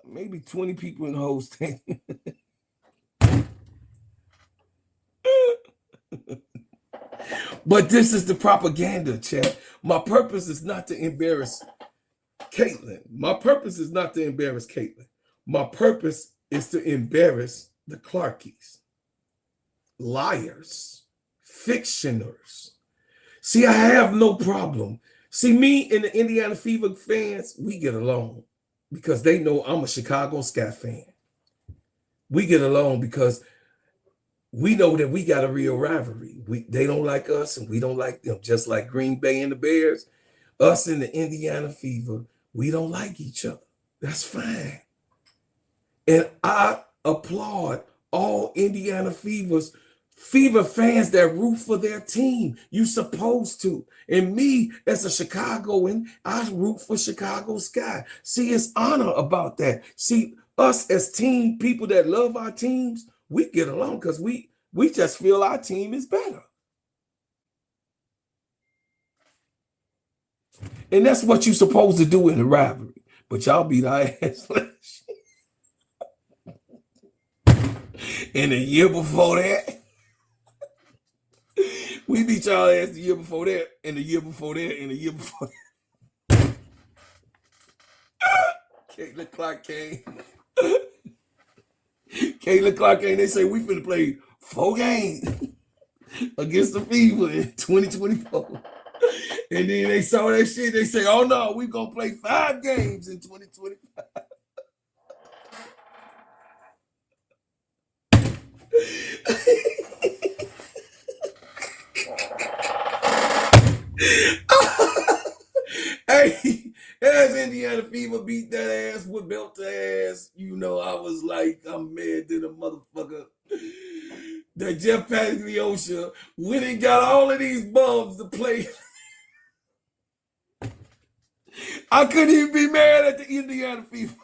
maybe 20 people in the whole stadium. But this is the propaganda, chat. My purpose is not to embarrass Caitlin. My purpose is not to embarrass Caitlin. My purpose is to embarrass the Clarkies, liars, fictioners. See, I have no problem. See, me and the Indiana Fever fans, we get along because they know I'm a Chicago Sky fan. We get along because we know that we got a real rivalry. They don't like us and we don't like them, just like Green Bay and the Bears. Us and the Indiana Fever, we don't like each other. That's fine. And I applaud all Indiana Fever fans that root for their team. You supposed to. And me, as a Chicagoan, I root for Chicago Sky. See, it's honor about that. See, us as team people that love our teams, we get along because we just feel our team is better. And that's what you're supposed to do in a rivalry. But y'all beat our ass. And the year before that, we beat y'all ass the year before that, and the year before that, and the year before that. Caitlin Clark came. Caitlin Clark came. They say we finna play 4 games against the Fever in 2024. And then they saw that shit. They say, oh no, we gonna play 5 games in 2025. Hey, as Indiana Fever beat that ass with belt to ass, you know, I was like, I'm mad to the motherfucker that Jeff Pagliosha went and got all of these bums to play. I couldn't even be mad at the Indiana Fever.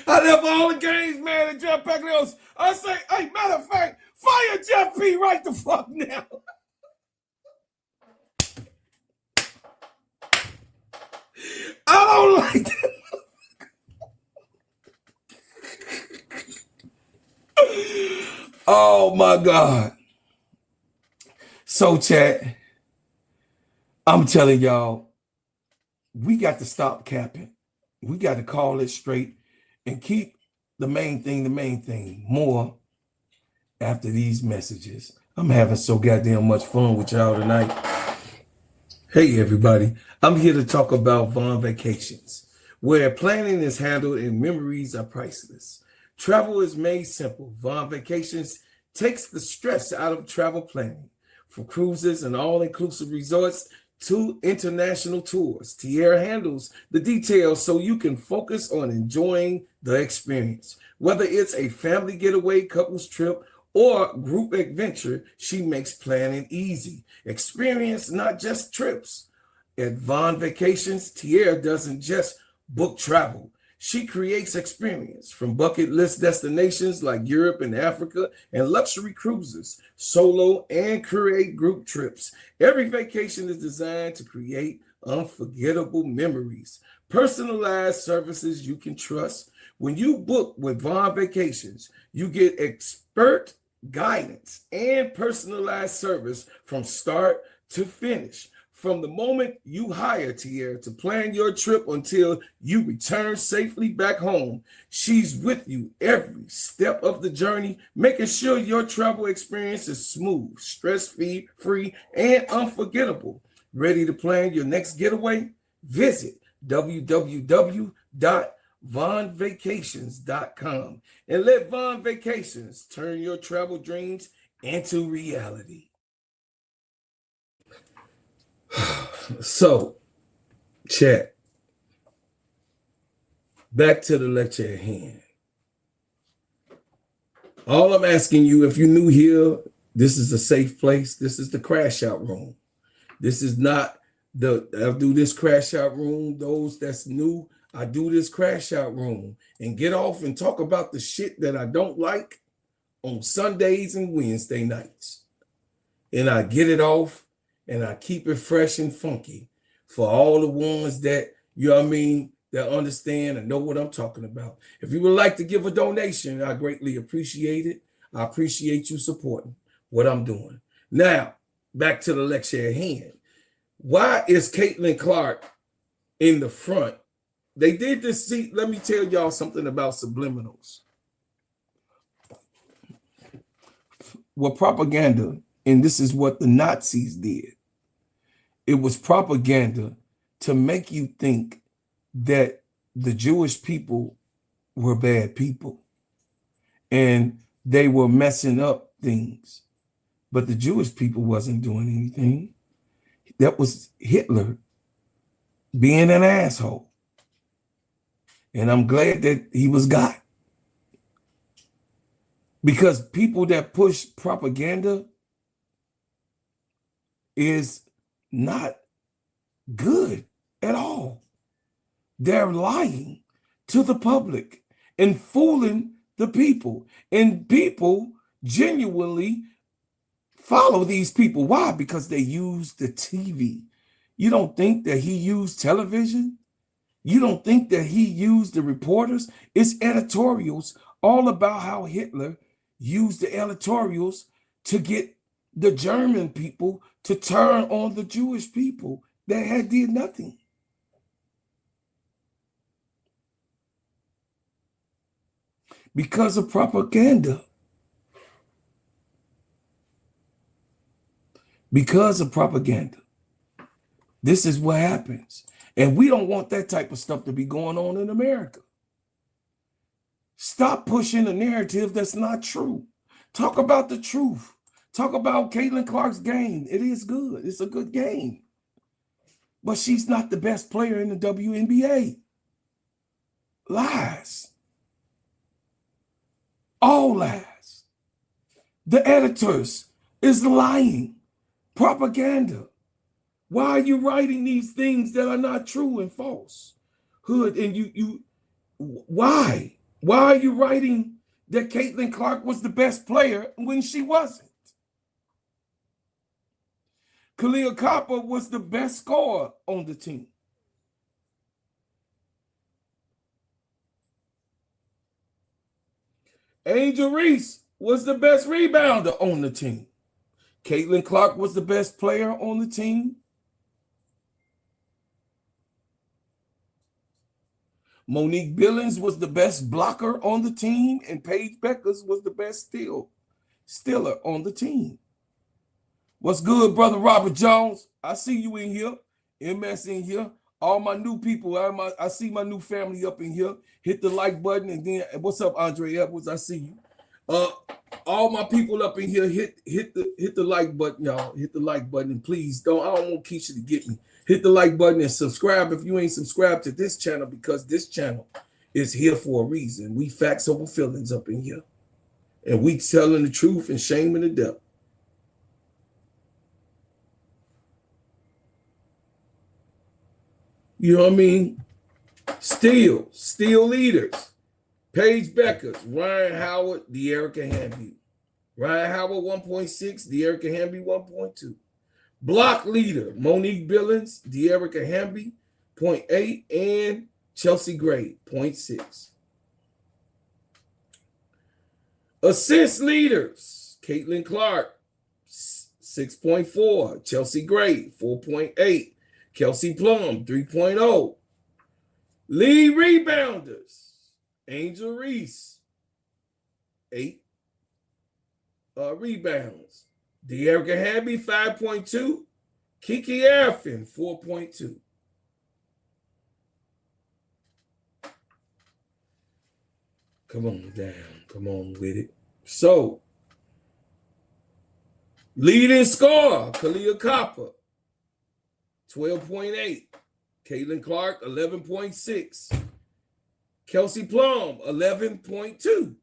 I left all the games mad at Jeff Pagliosha. I say, hey, matter of fact, fire Jeff P right the fuck now. I don't like that. Oh my God. So chat, I'm telling y'all, we got to stop capping. We got to call it straight and keep the main thing more after these messages. I'm having so goddamn much fun with y'all tonight. Hey everybody, I'm here to talk about Vaughn Vacations, where planning is handled and memories are priceless. Travel is made simple. Vaughn Vacations takes the stress out of travel planning. From cruises and all-inclusive resorts to international tours, Tierra handles the details so you can focus on enjoying the experience. Whether it's a family getaway, couples trip, or group adventure, she makes planning easy. Experience, not just trips. At Vaughn Vacations, Tierra doesn't just book travel. She creates experience from bucket list destinations like Europe and Africa and luxury cruises, solo and create group trips. Every vacation is designed to create unforgettable memories. Personalized services you can trust. When you book with Vaughn Vacations, you get expert guidance and personalized service from start to finish. From the moment you hire Tierra to plan your trip until you return safely back home, she's with you every step of the journey, making sure your travel experience is smooth, stress-free, and unforgettable. Ready to plan your next getaway? Visit www.vaughnvacations.com and let Vaughn Vacations turn your travel dreams into reality. So, chat, back to the lecture at hand. All I'm asking you, if you're new here, this is a safe place. This is the crash out room. This is not I do this crash out room. Those that's new, I do this crash out room and get off and talk about the shit that I don't like on Sundays and Wednesday nights. And I get it off. And I keep it fresh and funky for all the ones that, you know what I mean, that understand and know what I'm talking about. If you would like to give a donation, I greatly appreciate it. I appreciate you supporting what I'm doing. Now, back to the lecture at hand. Why is Caitlin Clark in the front? They did this. See, let me tell y'all something about subliminals. Well, propaganda, and this is what the Nazis did. It was propaganda to make you think that the Jewish people were bad people and they were messing up things. But the Jewish people wasn't doing anything. That was Hitler being an asshole. And I'm glad that he was got. Because people that push propaganda is not good at all. They're lying to the public and fooling the people. And people genuinely follow these people. Why? Because they use the TV. You don't think that he used television? You don't think that he used the reporters? It's editorials all about how Hitler used the editorials to get the German people to turn on the Jewish people that had did nothing. Because of propaganda. Because of propaganda. This is what happens. And we don't want that type of stuff to be going on in America. Stop pushing a narrative that's not true. Talk about the truth. Talk about Caitlin Clark's game. It is good. It's a good game. But she's not the best player in the WNBA. Lies. All lies. The editors is lying. Propaganda. Why are you writing these things that are not true and false? Hood, and why? Why are you writing that Caitlin Clark was the best player when she wasn't? Kahleah Copper was the best scorer on the team. Angel Reese was the best rebounder on the team. Caitlin Clark was the best player on the team. Monique Billings was the best blocker on the team, and Paige Beckers was the best stealer on the team. What's good, brother Robert Jones? I see you in here. MS in here. All my new people, I see my new family up in here. Hit the like button, and then what's up, Andre Edwards? I see you. All my people up in here, hit the like button, y'all. Hit the like button, and please I don't want Keisha to get me. Hit the like button and subscribe if you ain't subscribed to this channel, because this channel is here for a reason. We facts over feelings up in here. And we telling the truth and shaming the devil. You know what I mean? Steal leaders. Paige Beckers, Ryan Howard, De'Erica Hamby. Ryan Howard 1.6, De'Erica Hamby 1.2. Block leader, Monique Billings, De'Erica Hamby 0.8, and Chelsea Gray 0.6. Assist leaders, Caitlin Clark 6.4, Chelsea Gray 4.8, Kelsey Plum 3.0. Lead rebounders, Angel Reese 8 rebounds. De'Erica Hamby 5.2, Kiki Arfin 4.2. Come on down, come on with it. So, leading scorer, Kahleah Copper 12.8, Caitlin Clark 11.6, Kelsey Plum 11.2.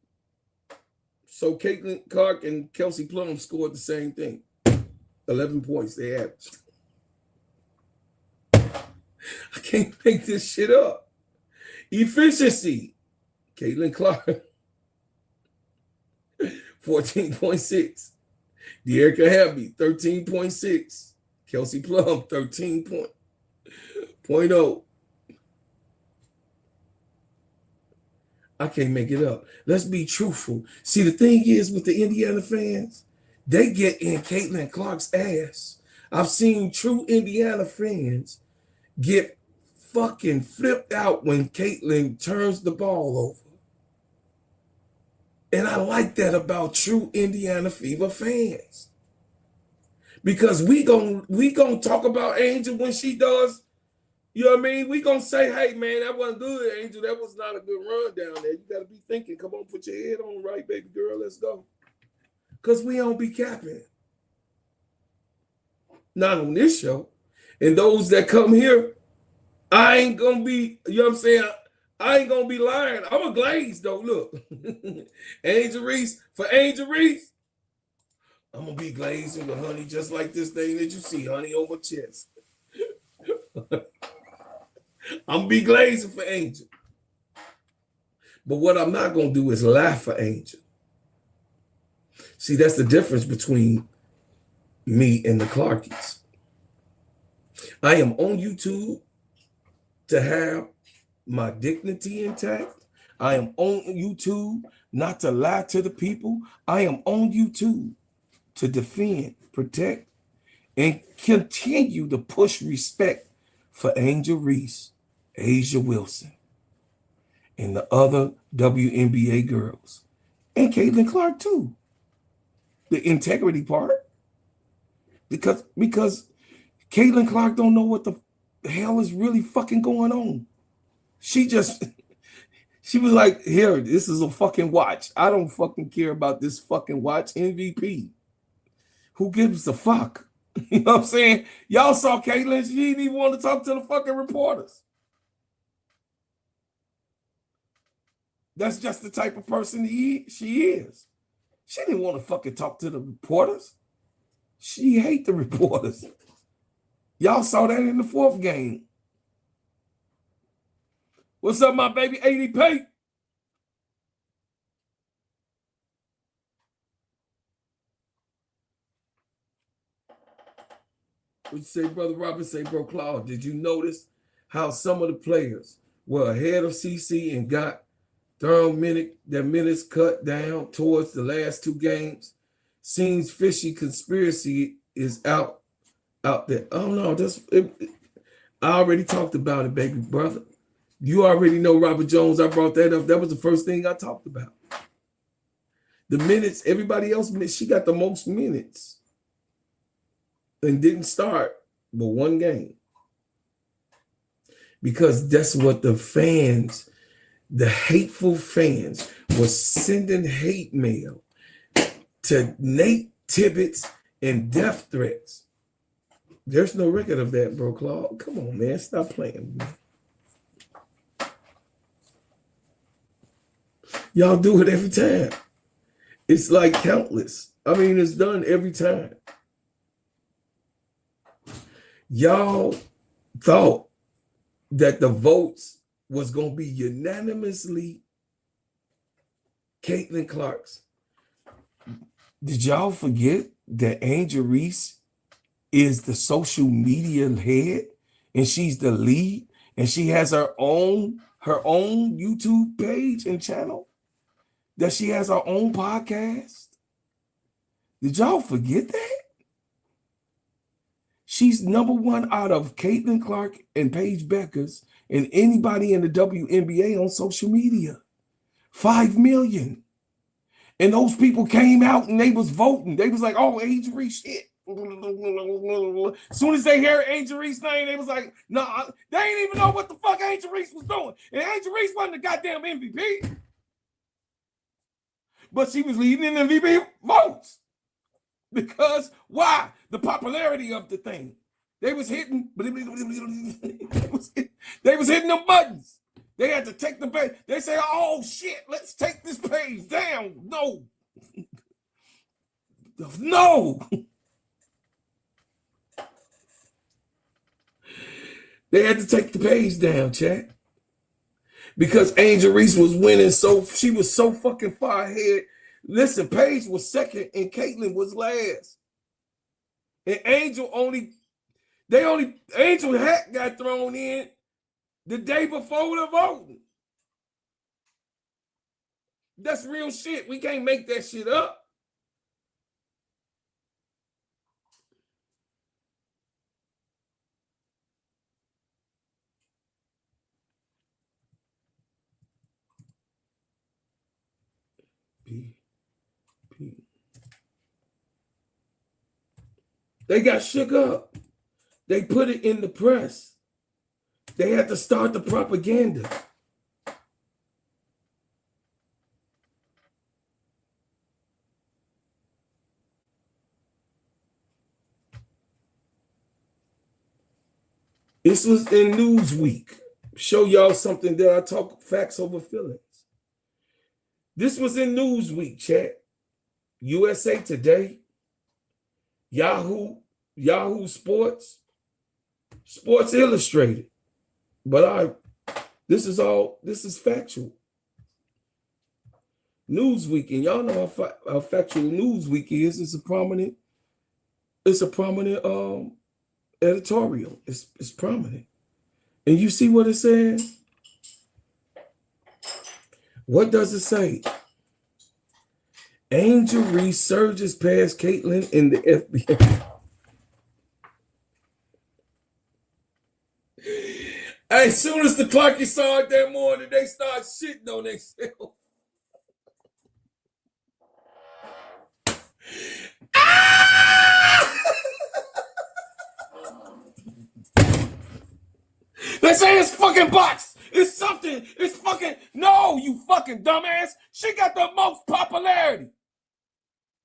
So Caitlin Clark and Kelsey Plum scored the same thing. 11 points they averaged. I can't make this shit up. Efficiency. Caitlin Clark 14.6. De'Erica Hamby 13.6. Kelsey Plum 13.0. I can't make it up. Let's be truthful. See, the thing is with the Indiana fans, they get in Caitlin Clark's ass I've seen true Indiana fans get fucking flipped out when Caitlin turns the ball over. And I like that about true Indiana Fever fans. Because we gon' talk about Angel when she does, you know what I mean? We gonna say, hey man, that wasn't good, Angel. That was not a good run down there. You gotta be thinking, come on, put your head on right, baby girl, let's go. Because we don't be capping. Not on this show. And those that come here, I ain't gonna be, you know what I'm saying? I ain't gonna be lying. I'm a glaze though. Look. Angel Reese, for Angel Reese, I'm gonna be glazing with honey, just like this thing that you see, honey, on my chest. I'm gonna be glazing for Angel. But what I'm not gonna do is laugh for Angel. See, that's the difference between me and the Clarkies. I am on YouTube to have my dignity intact. I am on YouTube not to lie to the people. I am on YouTube to defend, protect, and continue to push respect for Angel Reese, Asia Wilson, and the other WNBA girls, and Caitlin Clark too. The integrity part, because Caitlin Clark don't know what the hell is really fucking going on. She was like, here, this is a fucking watch. I don't fucking care about this fucking watch. MVP. Who gives a fuck? You know what I'm saying? Y'all saw Caitlin. She didn't even want to talk to the fucking reporters. That's just the type of person she is. She didn't want to fucking talk to the reporters. She hate the reporters. Y'all saw that in the fourth game. What's up, my baby ADP? What you say, Brother Robert? Say, Bro Claude, did you notice how some of the players were ahead of CC and got their minutes cut down towards the last two games? Seems fishy conspiracy is out there. Oh no, I already talked about it, baby brother. You already know Robert Jones. I brought that up. That was the first thing I talked about. The minutes, everybody else, she got the most minutes and didn't start but one game. Because that's what the fans, the hateful fans, was sending hate mail to Nate Tibbetts and death threats. There's no record of that, Bro Claude. Come on, man. Stop playing, man. Y'all do it every time. It's like countless. I mean, it's done every time. Y'all thought that the votes was going to be unanimously Caitlin Clark's. Did y'all forget that Angel Reese is the social media head and she's the lead and she has her own YouTube page and channel? That she has her own podcast? Did y'all forget that? She's number one out of Caitlin Clark and Paige Beckers and anybody in the WNBA on social media. 5 million. And those people came out and they was voting. They was like, oh, Angel Reese shit. As soon as they hear Angel Reese's name, they was like, no, they ain't even know what the fuck Angel Reese was doing. And Angel Reese wasn't the goddamn MVP. But she was leading in MVP votes. Because why? The popularity of the thing. They was hitting, they was hitting them buttons. They had to take the page. They say, oh shit, let's take this page down. No. No. They had to take the page down, chat. Because Angel Reese was winning, so she was so fucking far ahead. Listen, Paige was second and Caitlin was last. And Angel hat got thrown in the day before the voting. That's real shit. We can't make that shit up. They got shook up. They put it in the press. They had to start the propaganda. This was in Newsweek. Show y'all something that I talk facts over feelings. This was in Newsweek, chat. USA Today, Yahoo Sports, Sports Illustrated. But this is factual. Newsweek, and y'all know how factual Newsweek is. It's a prominent editorial. It's prominent. And you see what it says? What does it say? Angel Reese surges past Caitlin in the FBI. As soon as the Clarkies saw it that morning, they start shitting on themselves. They say it's fucking bots. It's something. It's fucking. No, you fucking dumbass. She got the most popularity.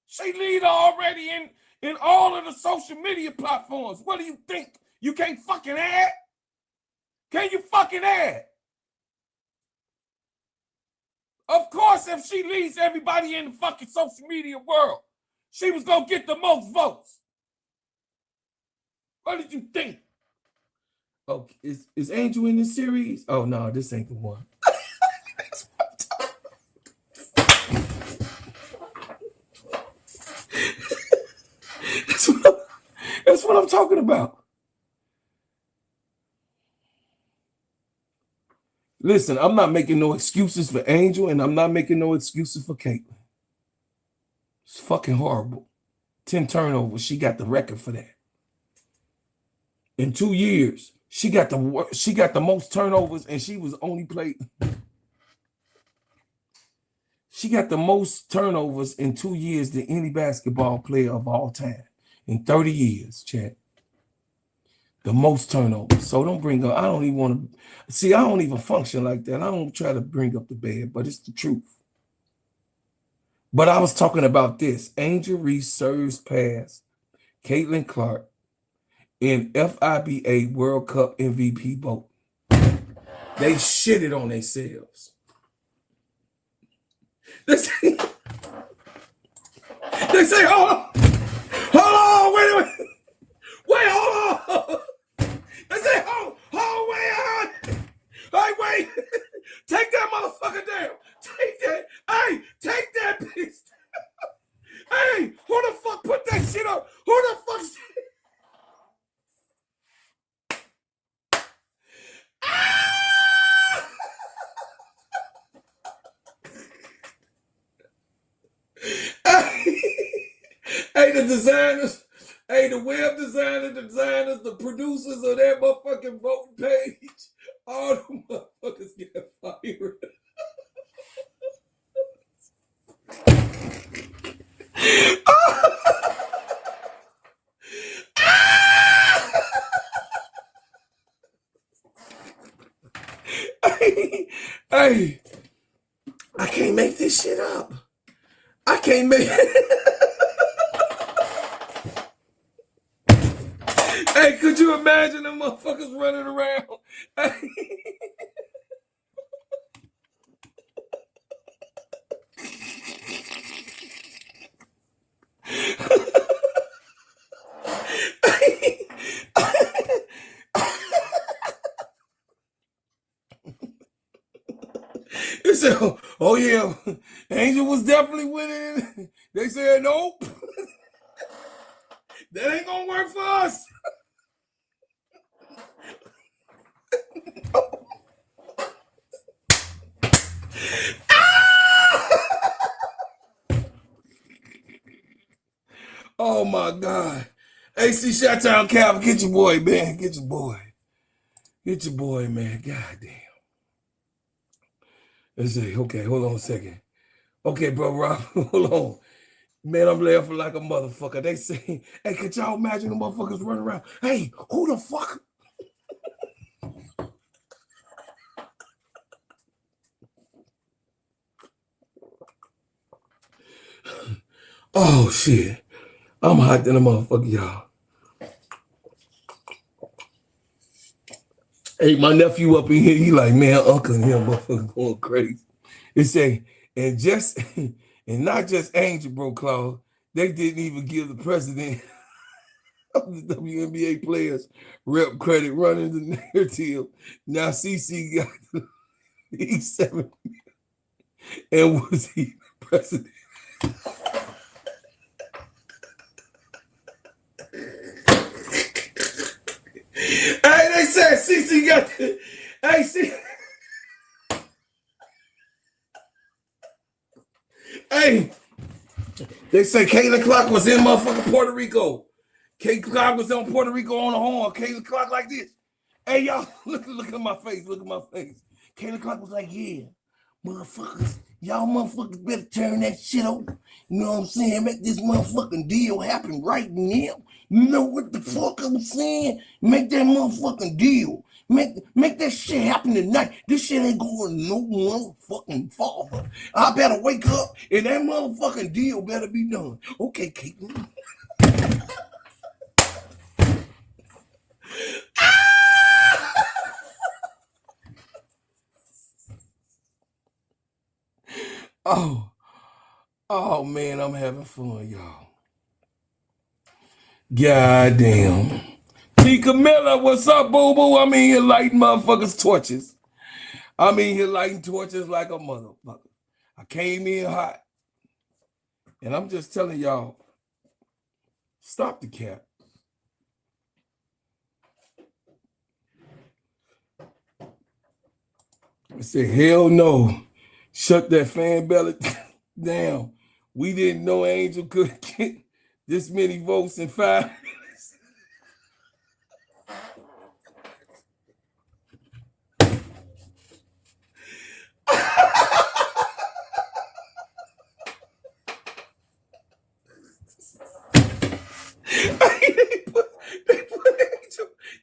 She leader already in all of the social media platforms. What do you think? You can't fucking add? Can you fucking add? Of course, if she leads everybody in the fucking social media world, she was gonna get the most votes. What did you think? Oh, is Angel in this series? Oh no, this ain't the one. That's what I'm talking about. Listen, I'm not making no excuses for Angel, and I'm not making no excuses for Caitlin. It's fucking horrible. 10 turnovers. She got the record for that. In 2 years, she got the most turnovers, and she was only played. She got the most turnovers in 2 years than any basketball player of all time. In 30 years, chat. The most turnovers. So don't bring up, I don't even want to, see, I don't even function like that. I don't try to bring up the bad, but it's the truth. But I was talking about this. Angel Reese serves past Caitlin Clark in FIBA World Cup MVP vote. They shitted on themselves. They say, hold on, wait a minute. Wait, hold on. They say, wait. Take that motherfucker down. Take that. Hey, take that piece down. Hey, who the fuck put that shit up? Who the fuck? Hey, the designers, hey, the web designers, the producers of that motherfucking voting page, all the motherfuckers get fired. Hey, I can't make this shit up. I can't make it. Hey, could you imagine them motherfuckers running around? They said, oh yeah, Angel was definitely winning. They said, nope. That ain't gonna work for us. Oh my God. AC Shot-Town Calvin, get your boy, man. Get your boy. Get your boy, man. God damn. Let's see. Okay, hold on a second. Okay, bro, Rob, hold on. Man, I'm laughing like a motherfucker. They say, hey, could y'all imagine the motherfuckers running around? Hey, who the fuck? Oh, shit. I'm hot than a motherfucker, y'all. Hey, my nephew up in here, he like, man, uncle and him motherfucker going crazy. It say, and not just Angel, bro, Claude, they didn't even give the president of the WNBA players rep credit running the narrative. Now CC got the 7 and was he president? Hey, they said CC got the, hey, see. Hey, they say Caitlin Clark was in motherfucking Puerto Rico. Caitlin Clark was on Puerto Rico on the horn. Caitlin Clark like this. Hey, y'all, look at my face. Look at my face. Caitlin Clark was like, yeah, motherfuckers, y'all motherfuckers better turn that shit over. You know what I'm saying? Make this motherfucking deal happen right now. You know what the fuck I'm saying? Make that motherfucking deal. Make that shit happen tonight. This shit ain't going no motherfucking farther. I better wake up and that motherfucking deal better be done. Okay, Caitlin. Oh man, I'm having fun, y'all. Goddamn. T. Camilla, what's up, boo-boo? I'm in here lighting motherfuckers' torches. I'm in here lighting torches like a motherfucker. I came in hot. And I'm just telling y'all, stop the cap. I said, hell no. Shut that fan belly down. We didn't know Angel could get this many votes in 5 minutes.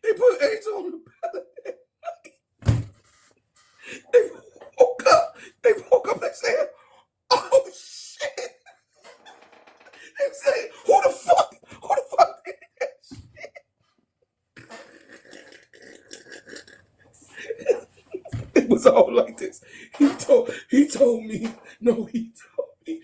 They put Angel on the ballot. They woke up and said, oh shit. They said, who the fuck did that shit? It was all like this. He told me, no, he told me.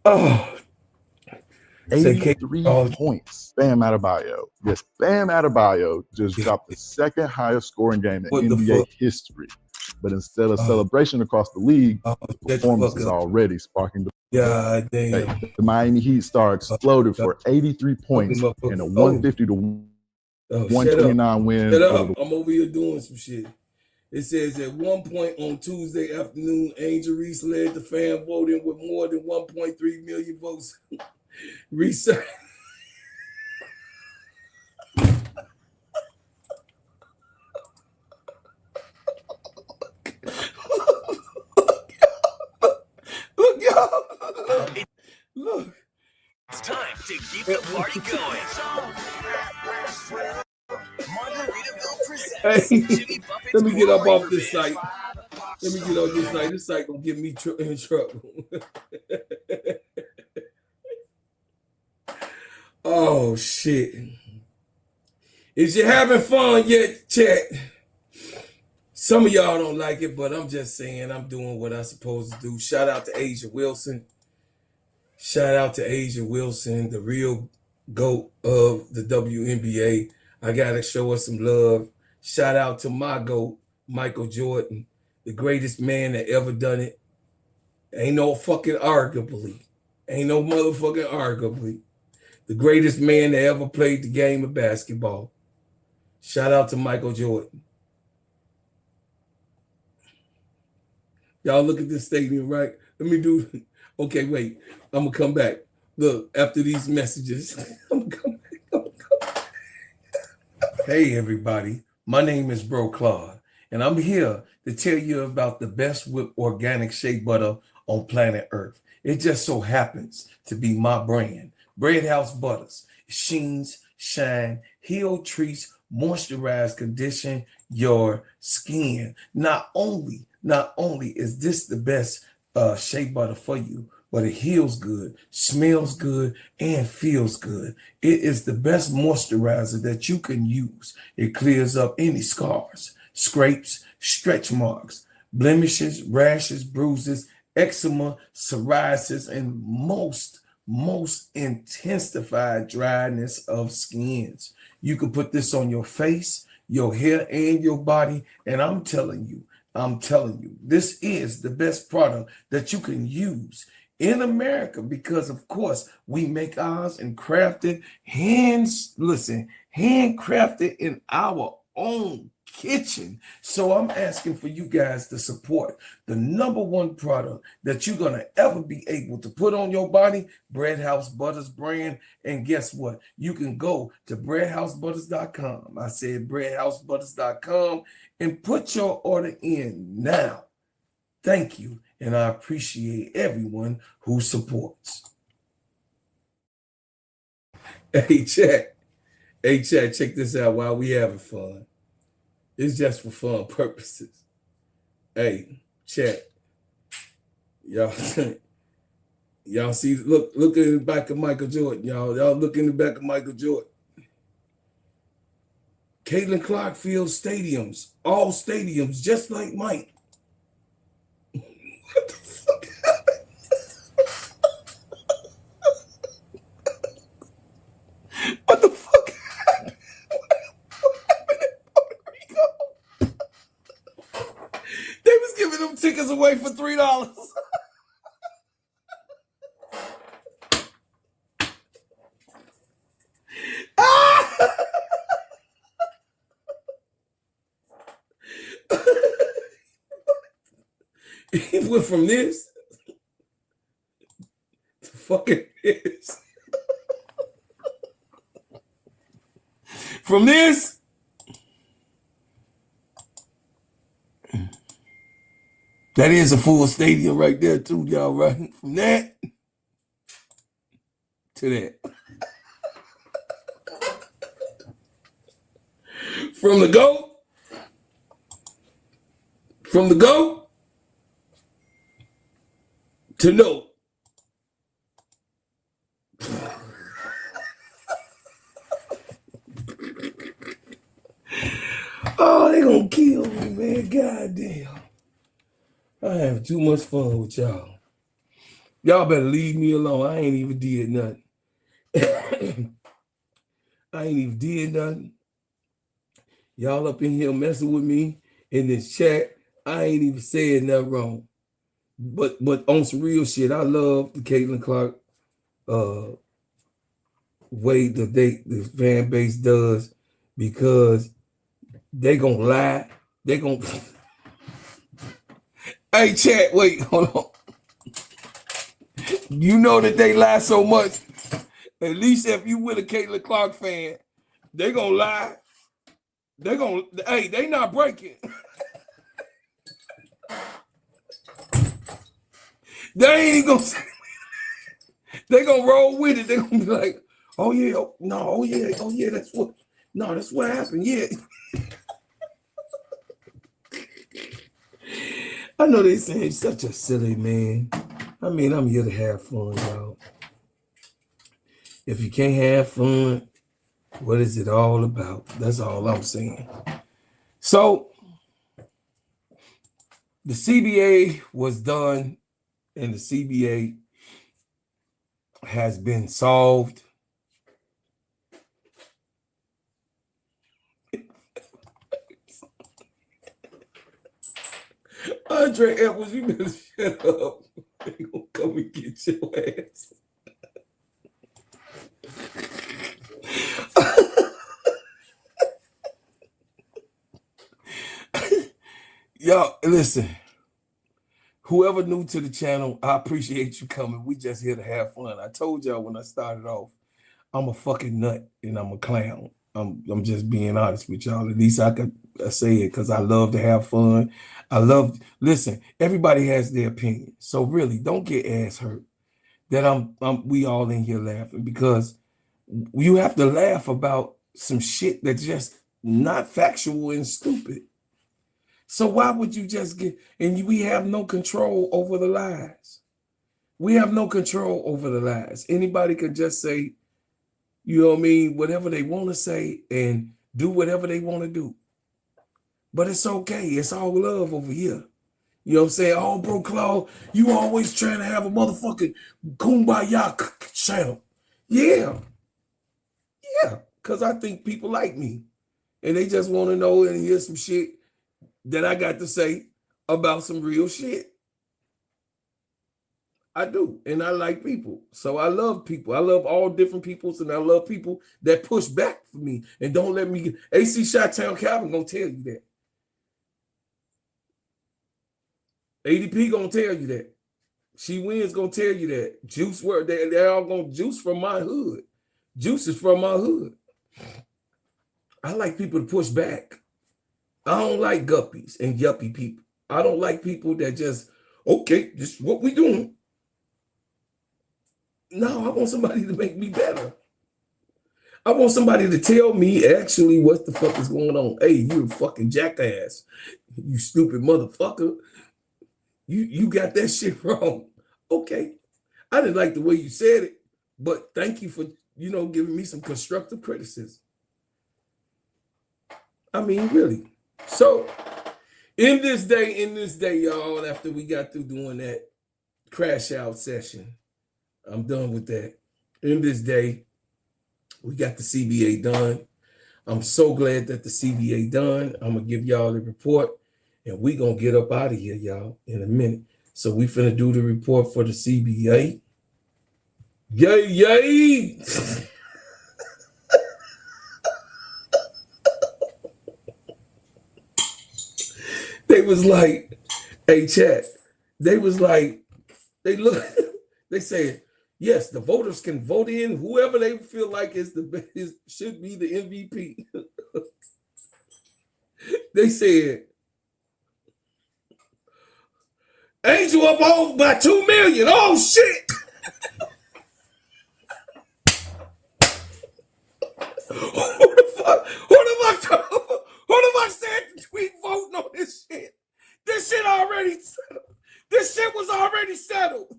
Oh, 83 points. Bam Adebayo. Yes, Bam Adebayo just dropped the second highest scoring game in NBA history. But instead of celebration across the league, the performance is already sparking the damn. The Miami Heat star exploded for 83 points in a 150 to 129 win. Shut up. I'm over here doing some shit. It says at one point on Tuesday afternoon, Angel Reese led the fan voting with more than 1.3 million votes. Research. Look, y'all. Look. It's time to keep the party going. Hey, let me get up off this site. Let me get off this site. This site gonna get me in trouble. Oh shit! Is you having fun yet, chat? Some of y'all don't like it, but I'm just saying I'm doing what I'm supposed to do. Shout out to Asia Wilson. Shout out to Asia Wilson, the real GOAT of the WNBA. I gotta show her some love. Shout out to my GOAT, Michael Jordan, the greatest man that ever done it. Ain't no fucking arguably. Ain't no motherfucking arguably. The greatest man that ever played the game of basketball. Shout out to Michael Jordan. Y'all look at this stadium, right? Let me do, okay, wait. I'm gonna come back. Look, after these messages, I'm gonna come back. Hey everybody, my name is Bro Claude, and I'm here to tell you about the best whipped organic shea butter on planet Earth. It just so happens to be my brand, Bread House Butters. It sheens, shine, heal, treats, moisturize, condition your skin. Not only is this the best shea butter for you, but it heals good, smells good, and feels good. It is the best moisturizer that you can use. It clears up any scars, scrapes, stretch marks, blemishes, rashes, bruises, eczema, psoriasis, and most intensified dryness of skins. You can put this on your face, your hair, and your body, and I'm telling you, this is the best product that you can use in America, because of course we make ours and crafted handcrafted in our own kitchen. So I'm asking for you guys to support the #1 product that you're gonna ever be able to put on your body, Bread House Butters brand. And guess what? You can go to breadhousebutters.com. I said breadhousebutters.com, and put your order in now. Thank you, and I appreciate everyone who supports. Hey, chat, check this out while we having fun. It's just for fun purposes. Hey, chat, y'all see, look in the back of Michael Jordan, y'all look in the back of Michael Jordan. Caitlin Clark fills stadiums, all stadiums, just like Mike. What the fuck happened? What the fuck happened? What happened in Puerto Rico? They was giving them tickets away for $3. He went from this to fucking this. From this that is a full stadium right there too, y'all, right? From that to that. From the GOAT to no. Oh, they gonna kill me, man. God damn. I have too much fun with y'all. Y'all better leave me alone. I ain't even did nothing. I ain't even did nothing. Y'all up in here messing with me in this chat. I ain't even said nothing wrong. But on some real shit, I love the Caitlin Clark way that the fan base does, because they gonna lie. They gonna Hey chat, wait, hold on. You know that they lie so much. At least if you with a Caitlin Clark fan, they gonna lie. They not breaking. They ain't even gonna say. They gonna roll with it. They gonna be like, oh yeah, oh yeah, that's what happened. Yeah. I know they saying such a silly man. I mean, I'm here to have fun, y'all. If you can't have fun, what is it all about? That's all I'm saying. So the CBA was done, and the CBA has been solved. Andre Edwards, you better shut up. They gonna come and get your ass. Y'all, listen. Whoever new to the channel, I appreciate you coming. We just here to have fun. I told y'all when I started off, I'm a fucking nut and I'm a clown. I'm just being honest with y'all. At least I could say it because I love to have fun. Listen, everybody has their opinion. So really, don't get ass hurt that we all in here laughing, because you have to laugh about some shit that's just not factual and stupid. So why would you just we have no control over the lies. We have no control over the lies. Anybody could just say, you know what I mean, whatever they want to say and do whatever they want to do. But it's okay. It's all love over here. You know what I'm saying? Oh, bro, Claude, you always trying to have a motherfucking kumbaya channel. Yeah, because I think people like me. And they just want to know and hear some shit that I got to say about some real shit. I do. And I like people. So I love people. I love all different peoples, and I love people that push back for me and don't let me get. AC Chi-Town Calvin gonna tell you that. ADP gonna tell you that. She Wins gonna tell you that. Juice work. They're all gonna juice from my hood. Juice is from my hood. I like people to push back. I don't like guppies and yuppie people. I don't like people that just, okay, this is what we doing. No, I want somebody to make me better. I want somebody to tell me actually what the fuck is going on. Hey, you a fucking jackass. You stupid motherfucker. You got that shit wrong. Okay. I didn't like the way you said it, but thank you for, giving me some constructive criticism. I mean, really. So, in this day, y'all, after we got through doing that crash out session, I'm done with that. In this day, we got the CBA done. I'm so glad that the CBA done. I'm going to give y'all the report, and we going to get up out of here, y'all, in a minute. So we finna do the report for the CBA. Yay, yay! They was like, hey, chat, they said, yes, the voters can vote in whoever they feel like is the best, should be the MVP. They said, Angel up on by 2 million. Oh, shit. Who the fuck said we voting on this shit? This shit already settled. This shit was already settled.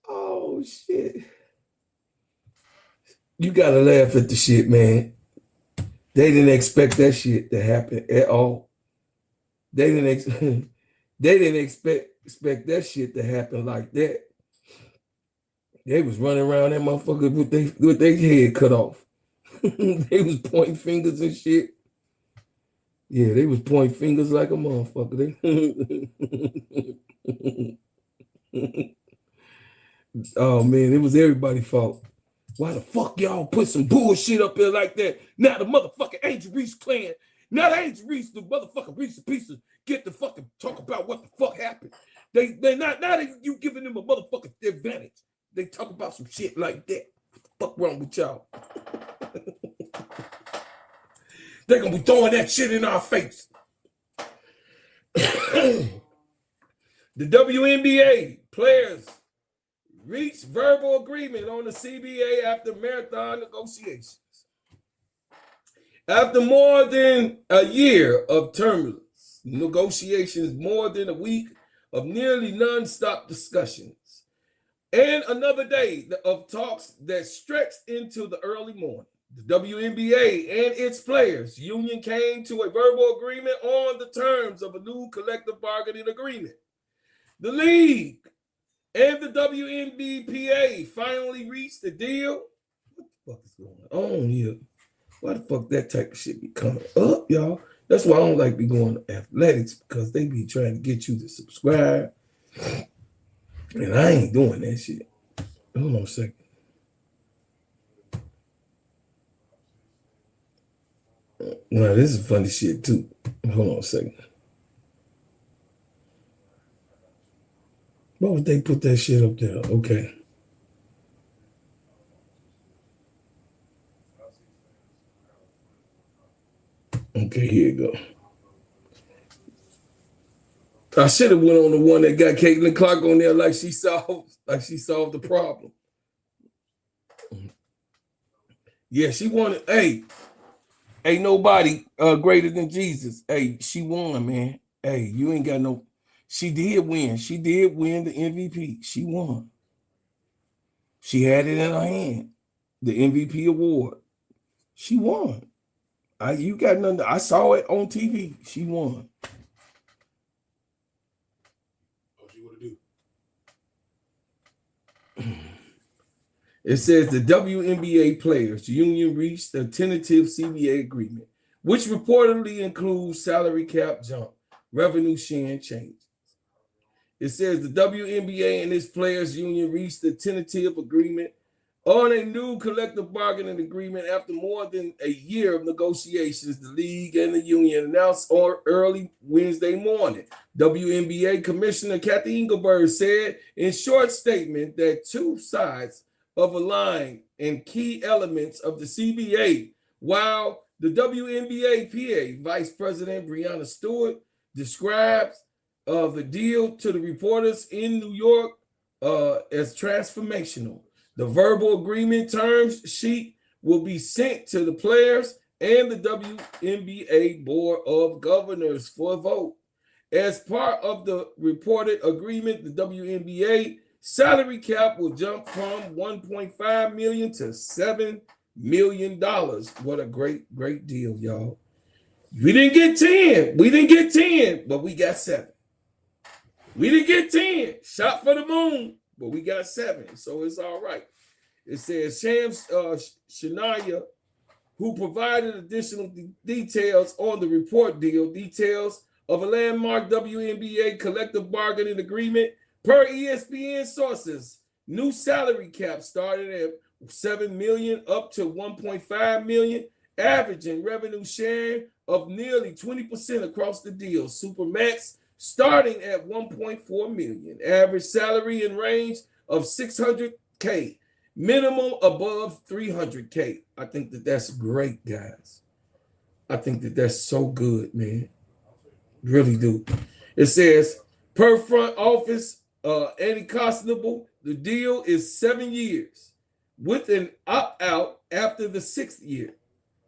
Oh, shit. You gotta laugh at the shit, man. They didn't expect that shit to happen at all. They didn't expect that shit to happen like that. They was running around that motherfucker with their head cut off. They was pointing fingers and shit. Yeah, they was pointing fingers like a motherfucker. Oh man, it was everybody's fault. Why the fuck y'all put some bullshit up there like that? Now the motherfucking Angel Reese clan, now the Angel Reese, the motherfucking Reese pieces get to fucking talk about what the fuck happened. They not now that you giving them a motherfucking advantage. They talk about some shit like that. What the fuck wrong with y'all? They're gonna be throwing that shit in our face. The WNBA players reached verbal agreement on the CBA after marathon negotiations. After more than a year of turbulence, negotiations, more than a week of nearly non-stop discussions, and another day of talks that stretched into the early morning, the WNBA and its players union came to a verbal agreement on the terms of a new collective bargaining agreement. The league and the WNBPA finally reached a deal. What the fuck is going on here? Why the fuck that type of shit be coming up, y'all? That's why I don't like be going to athletics, because they be trying to get you to subscribe. And I ain't doing that shit. Hold on a second. Now, this is funny shit, too. Hold on a second. Why would they put that shit up there? Okay. Okay, here you go. I should have went on the one that got Caitlin Clark on there like she solved the problem. Yeah, she won. Hey, ain't nobody greater than Jesus. Hey, she won, man. Hey, you ain't got no. She did win. She did win the MVP. She won. She had it in her hand, the MVP award. She won. You got nothing. I saw it on TV. She won. What you want to do? It says the WNBA players union reached a tentative CBA agreement, which reportedly includes salary cap jump, revenue sharing changes. It says the WNBA and its players union reached a tentative agreement on a new collective bargaining agreement after more than a year of negotiations. The league and the union announced on early Wednesday morning. WNBA Commissioner Kathy Engelberg said in short statement that two sides of a line and key elements of the CBA, while the WNBA PA Vice President Breanna Stewart describes the deal to the reporters in New York as transformational. The verbal agreement terms sheet will be sent to the players and the WNBA Board of Governors for a vote. As part of the reported agreement, the WNBA salary cap will jump from $1.5 million to $7 million. What a great deal, y'all. We didn't get 10. We didn't get 10, but we got 7. We didn't get 10. Shot for the moon, but we got 7. So it's all right. It says Shania, who provided additional details on the report deal, details of a landmark WNBA collective bargaining agreement. Per ESPN sources, new salary cap started at $7 million up to $1.5 million, averaging revenue sharing of nearly 20% across the deal. Supermax starting at $1.4 million, average salary in range of $600K, minimum above $300K. I think that's great, guys. I think that's so good, man. Really do. It says per front office, Andy Costabile, the deal is 7 years with an opt-out after the 6th year.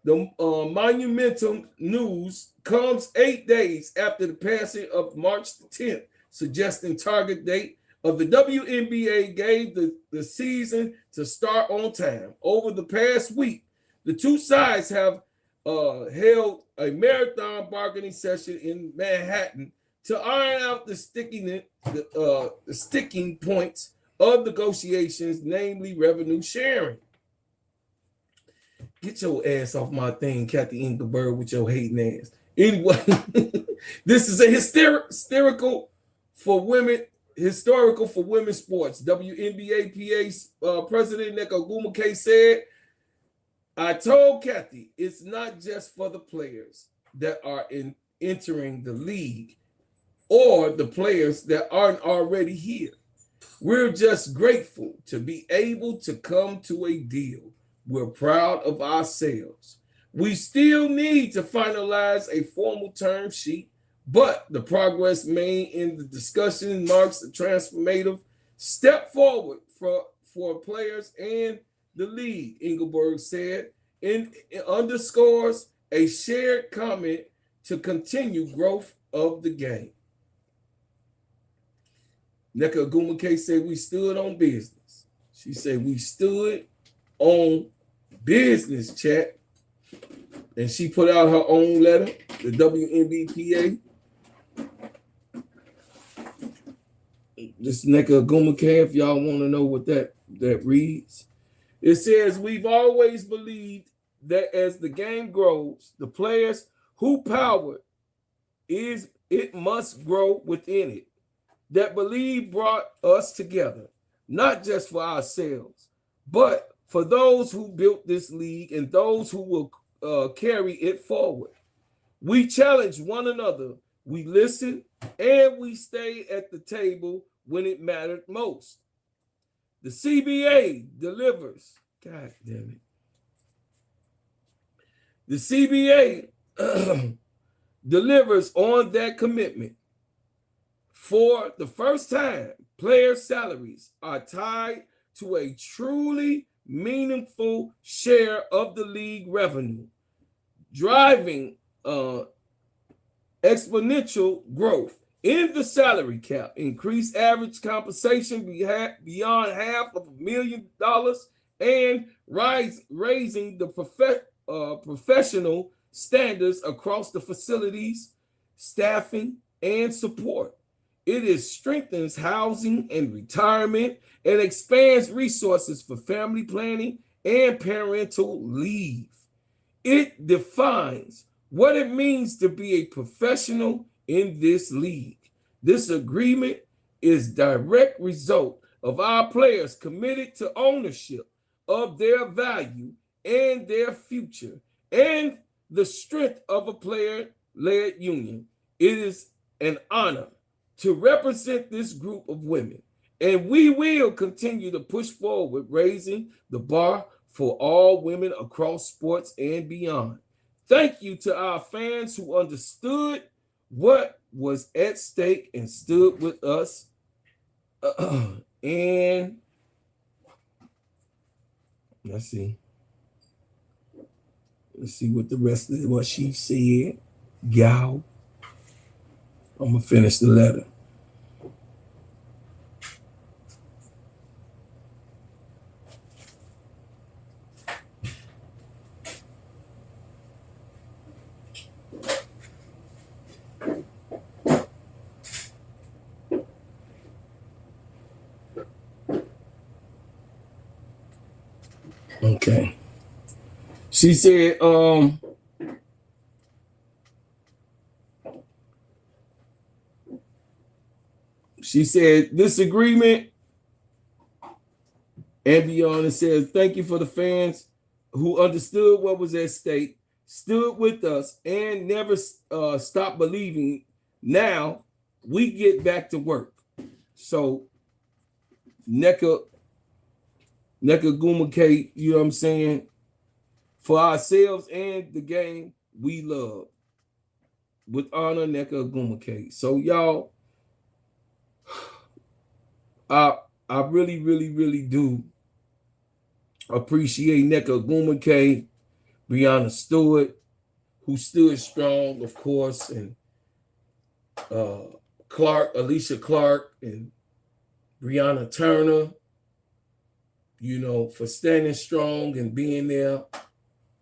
The monumental news comes 8 days after the passing of March 10th, suggesting target date of the WNBA gave the season to start on time. Over the past week, the two sides have held a marathon bargaining session in Manhattan to iron out the sticking points of negotiations, namely revenue sharing. Get your ass off my thing, Kathy Engelberg, with your hating ass. Anyway, this is a historical for women sports. WNBA PA President Nneka Ogwumike said, I told Kathy it's not just for the players that are entering the league or the players that aren't already here. We're just grateful to be able to come to a deal. We're proud of ourselves. We still need to finalize a formal term sheet, but the progress made in the discussion marks a transformative step forward for players and the league, Engelberg said, and it underscores a shared comment to continue growth of the game. Nneka Ogwumike said we stood on business. She said we stood on business, chat. And she put out her own letter, the WNBPA. This Nneka Ogwumike, if y'all want to know what that reads. It says, we've always believed that as the game grows, the players who power it must grow within it. That belief brought us together, not just for ourselves, but for those who built this league and those who will carry it forward. We challenge one another, we listen, and we stay at the table when it mattered most. The CBA delivers. God damn it. The CBA delivers on that commitment. For the first time, player salaries are tied to a truly meaningful share of the league revenue, driving exponential growth in the salary cap, increased average compensation beyond $500,000, and raising the professional standards across the facilities, staffing, and support. It strengthens housing and retirement and expands resources for family planning and parental leave. It defines what it means to be a professional in this league. This agreement is direct result of our players committed to ownership of their value and their future and the strength of a player-led union. It is an honor to represent this group of women, and we will continue to push forward, raising the bar for all women across sports and beyond. Thank you to our fans who understood what was at stake and stood with us. And let's see what the rest of what she said. Gal. I'm gonna finish the letter. Okay. She said, this agreement and beyond, it says, thank you for the fans who understood what was at stake, stood with us, and never stopped believing. Now we get back to work. So Neka Gumake, you know what I'm saying? For ourselves and the game we love. With honor, Neka Gumake. So y'all, I really, really, really do appreciate Neka Gumake, Brianna Stewart, who stood strong, of course, and Alicia Clark, and Brianna Turner, you know, for standing strong and being there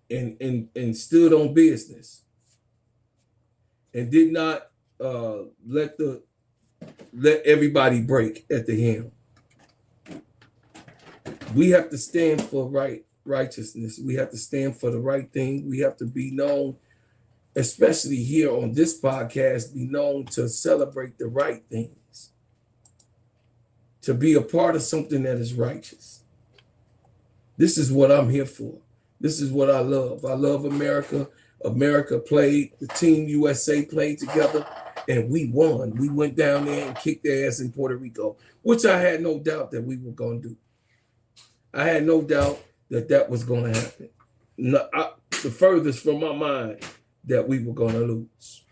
and stood on business and did not let everybody break at the hem. We have to stand for righteousness. We have to stand for the right thing. We have to be known, especially here on this podcast, be known to celebrate the right things, to be a part of something that is righteous. This is what I'm here for. This is what I love. I love America. America played, the Team USA played together, and we won. We went down there and kicked their ass in Puerto Rico, which I had no doubt that we were going to do. I had no doubt that was going to happen. The furthest from my mind that we were going to lose.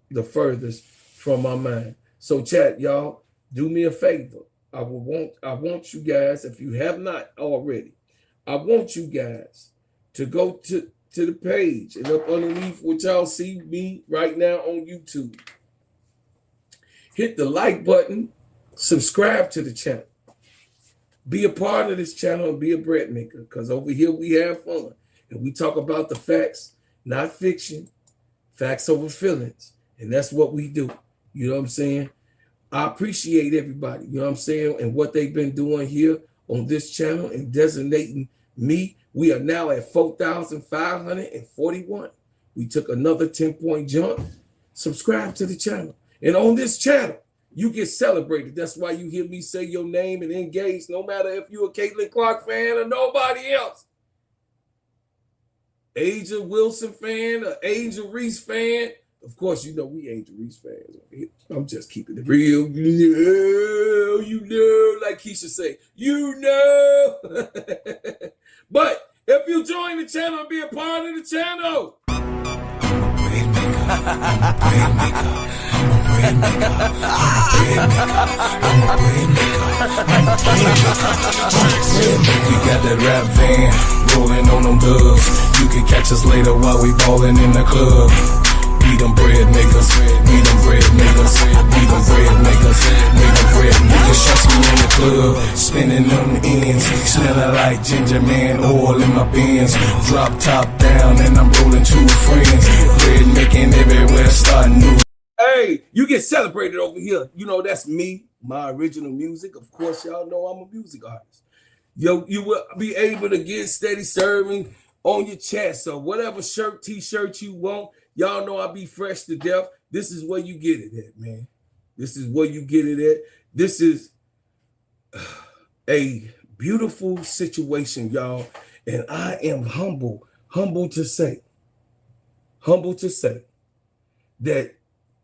The furthest from my mind. So chat, y'all, do me a favor. I want you guys, if you have not already, I want you guys to go to the page, and up underneath what y'all see me right now on YouTube. Hit the like button, subscribe to the channel. Be a part of this channel and be a bread maker, because over here we have fun. And we talk about the facts, not fiction, facts over feelings. And that's what we do. You know what I'm saying? I appreciate everybody, you know what I'm saying, and what they've been doing here on this channel and designating me. We are now at 4,541. We took another 10-point jump. Subscribe to the channel. And on this channel, you get celebrated. That's why you hear me say your name and engage, no matter if you're a Caitlin Clark fan or nobody else. Asia Wilson fan or Angel Reese fan. Of course, you know we Angel Reese fans. I'm just keeping it real. You know, like Keisha say, you know. But if you join the channel and be a part of the channel, We got that rap van rolling on them dubs. You can catch us later while we ballin' in the club. We them bread makers, we them bread makers, we them bread makers, we them bread makers. Shots me in the club, spinning them ends, smelling like ginger man oil in my Benz. Drop top down and I'm rolling 2 friends. Bread making everywhere, starting new. Hey, you get celebrated over here. You know, that's me, my original music. Of course, y'all know I'm a music artist. You will be able to get Steady Serving on your chest or whatever shirt, t-shirt you want. Y'all know I be fresh to death. This is where you get it at, man. This is where you get it at. This is a beautiful situation, y'all. And I am humble to say that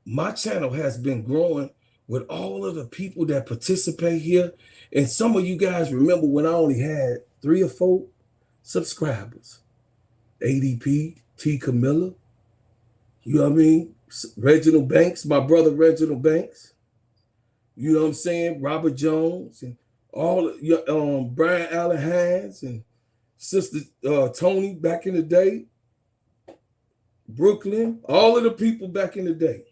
my channel has been growing with all of the people that participate here. And some of you guys remember when I only had 3 or 4 subscribers. ADP, T. Camilla, you know what I mean? Reginald Banks, my brother Reginald Banks. You know what I'm saying? Robert Jones and all Brian Allen Hines and Sister Tony back in the day. Brooklyn, all of the people back in the day.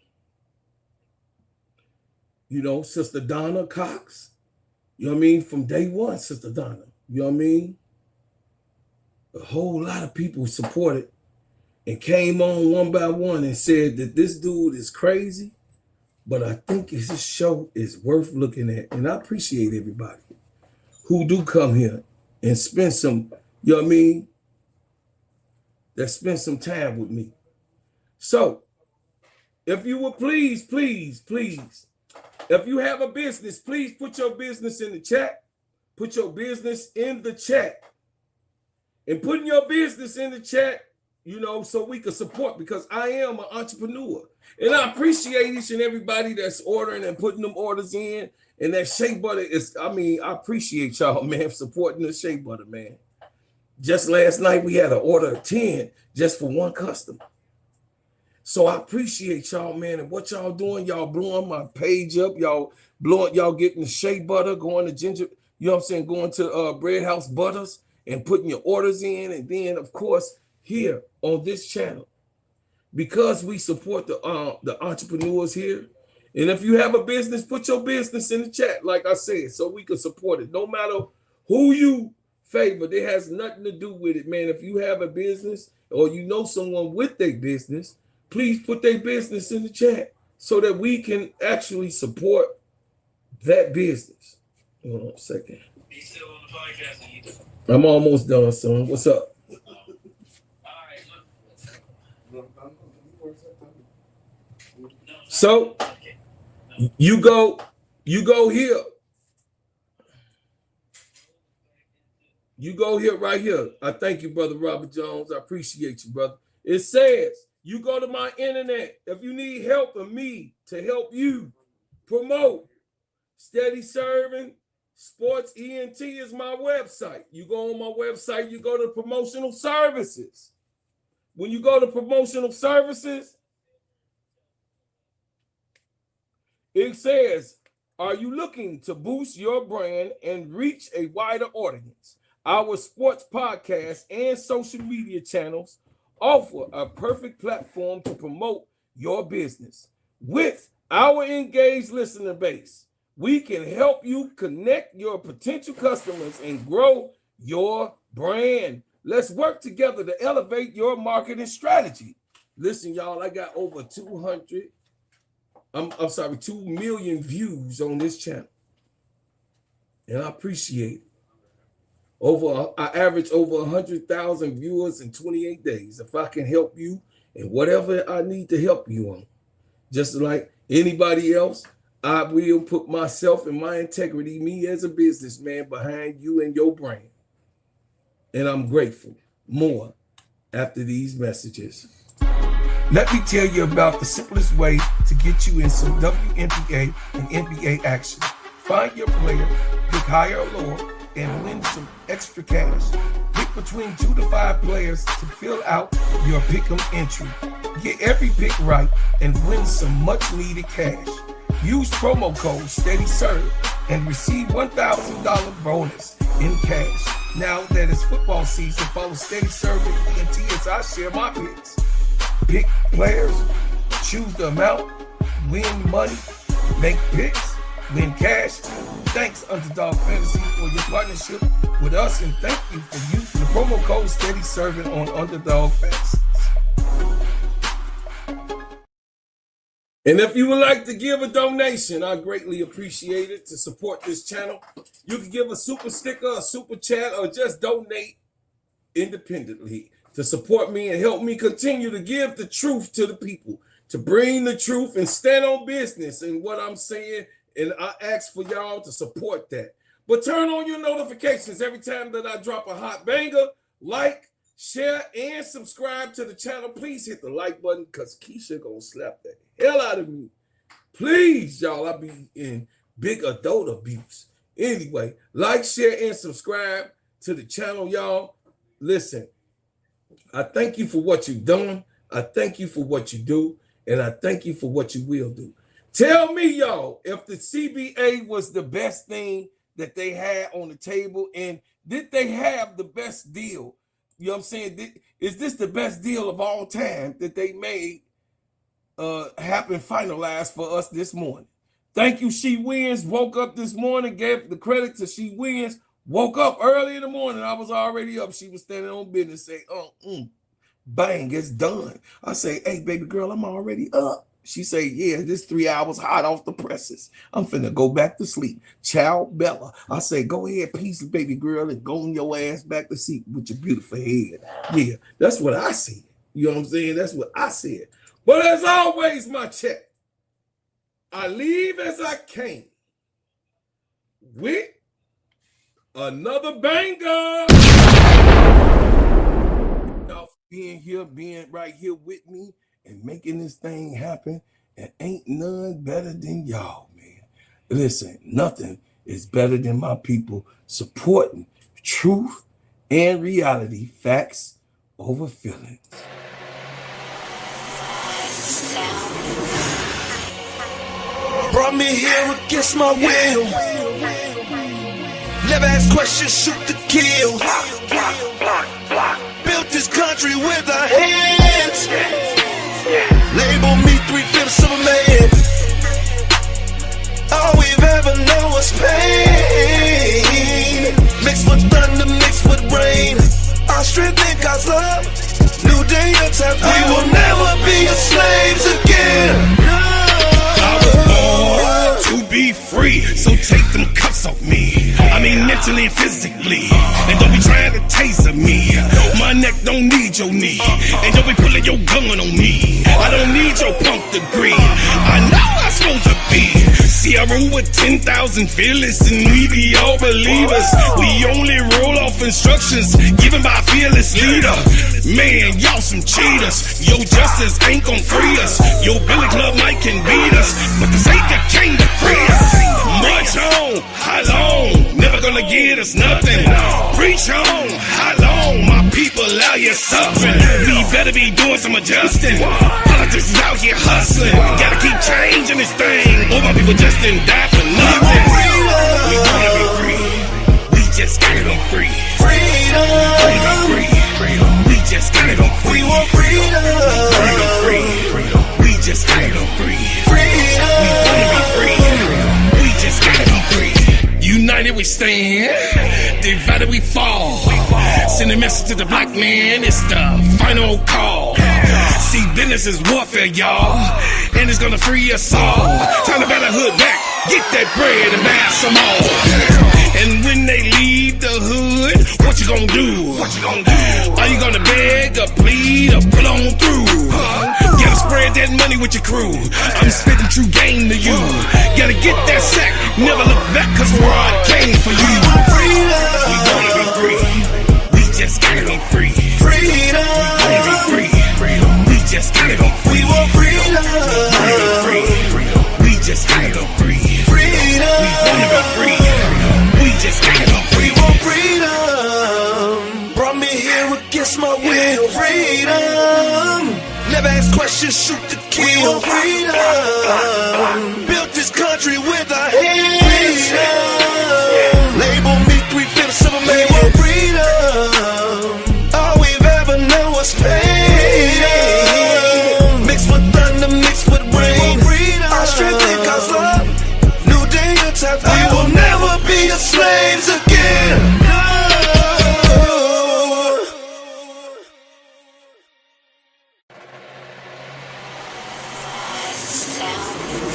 You know, Sister Donna Cox. You know what I mean? From day one, Sister Donna. You know what I mean? A whole lot of people supported and came on one by one and said that this dude is crazy, but I think his show is worth looking at. And I appreciate everybody who do come here and spend some, you know what I mean? That spend some time with me. So, if you would please, if you have a business, please put your business in the chat. Put your business in the chat. And putting your business in the chat, you know, so we can support, because I am an entrepreneur. And I appreciate each and everybody that's ordering and putting them orders in. And that shea butter is, I appreciate y'all, man, supporting the shea butter, man. Just last night, we had an order of 10 just for one customer. So I appreciate y'all, man, and what y'all doing. Y'all blowing my page up. Y'all getting the shea butter, going to ginger, you know what I'm saying, going to Bread House Butters and putting your orders in. And then, of course, here on this channel, because we support the entrepreneurs here. And if you have a business, put your business in the chat, like I said, so we can support it. No matter who you favor, it has nothing to do with it, man. If you have a business or you know someone with their business, please put their business in the chat so that we can actually support that business. Hold on a second. You still on the podcast? I'm almost done, son. What's up? So you go here. You go here right here. I thank you, Brother Robert Jones. I appreciate you, brother. It says, you go to my internet. If you need help of me to help you promote, Steady Serving Sports ENT is my website. You go on my website, you go to promotional services. When you go to promotional services, it says, are you looking to boost your brand and reach a wider audience? Our sports podcast and social media channels offer a perfect platform to promote your business. With our engaged listener base, we can help you connect your potential customers and grow your brand. Let's work together to elevate your marketing strategy. Listen, y'all, I got over 2 million views on this channel. And I appreciate it. I average over 100,000 viewers in 28 days. If I can help you and whatever I need to help you on, just like anybody else, I will put myself and my integrity, me as a businessman, behind you and your brand. And I'm grateful. More after these messages. Let me tell you about the simplest way to get you in some WNBA and NBA action. Find your player, pick higher or lower, and win some extra cash. Pick between 2 to 5 players to fill out your pick'em entry. Get every pick right and win some much needed cash. Use promo code SteadyServ and receive $1,000 bonus in cash. Now that it's football season, follow Steadyservin ENT as I share my picks. Pick players, choose the amount, win money, make picks, win cash. Thanks, Underdog Fantasy, for your partnership with us, and thank you for using the promo code SteadyServin on Underdog Fantasy. And if you would like to give a donation, I greatly appreciate it to support this channel. You can give a super sticker, a super chat, or just donate independently to support me and help me continue to give the truth to the people, to bring the truth and stand on business in what I'm saying. And I ask for y'all to support that. But turn on your notifications every time that I drop a hot banger. Like, share, and subscribe to the channel. Please hit the like button because Keisha gonna slap the hell out of me. Please, y'all, I be in big adult abuse. Anyway, like, share, and subscribe to the channel, y'all. Listen, I thank you for what you've done. I thank you for what you do. And I thank you for what you will do. Tell me, y'all, if the CBA was the best thing that they had on the table, and did they have the best deal? You know what I'm saying? Is this the best deal of all time that they made happen, finalized for us this morning? Thank you, She Wins. Woke up this morning, gave the credit to She Wins. Woke up early in the morning. I was already up. She was standing on business, say, bang, it's done. I say, hey, baby girl, I'm already up. She say, yeah, this 3 hours hot off the presses. I'm finna go back to sleep. Ciao, Bella. I say, go ahead, peace, baby girl, and go on your ass back to sleep with your beautiful head. Yeah, that's what I said. You know what I'm saying? That's what I said. But as always, my check, I leave as I came with another banger. Y'all being right here with me and making this thing happen, and ain't none better than y'all, man. Listen, nothing is better than my people supporting truth and reality, facts over feelings. Brought me here against my will. Never ask questions, shoot to kill. Built this country with our hands. Label me 3/5 of a man. All we've ever known was pain. Mixed with thunder, mixed with rain. Our strength in God's love. New day, new time. We will never be slaves again. I was born to be free, so take them cuffs off me. I mean mentally and physically. And don't be trying to taser me. My neck don't need your knee. And don't be pulling your gun on me. I don't need your punk degree. I know I'm supposed to be. See, I rule with 10,000 fearless, and we be all believers. We only roll off instructions given by a fearless leader. Man, y'all some cheaters. Your justice ain't gon' free us. Your Billy Club might can beat us, but the Savior came to free us. March on, how long? Never gonna get us nothing. Preach on, how long? My people out here suffering. We better be doing some adjusting. Politics is out here hustling. Gotta keep changing this thing, or my people just didn't die for nothing. We wanna be free. We just gotta be free. Freedom. We just gotta go free. We want freedom. Free. We just gotta go free. Freedom. We wanna be free. We just gotta be free. United we stand, divided we fall. Send a message to the black man, it's the final call. See, business is warfare, y'all, and it's gonna free us all. Time to bat the hood back, get that bread and buy some more. And when they leave the hood, what you gonna do? Are you gonna beg or plead or pull on through? Gotta spread that money with your crew. I'm spitting true game to you. Gotta get that sack, never look back, cause fraud came for you. We wanna be free. We just gotta be free. Freedom. We wanna be free. We just gotta go free. We want freedom. We wanna be free. We just gotta go free. Freedom. We wanna be free. We just gotta go free. We want freedom. Brought me here against my will. Freedom. Never ask questions, shoot to kill. Freedom. Built this country with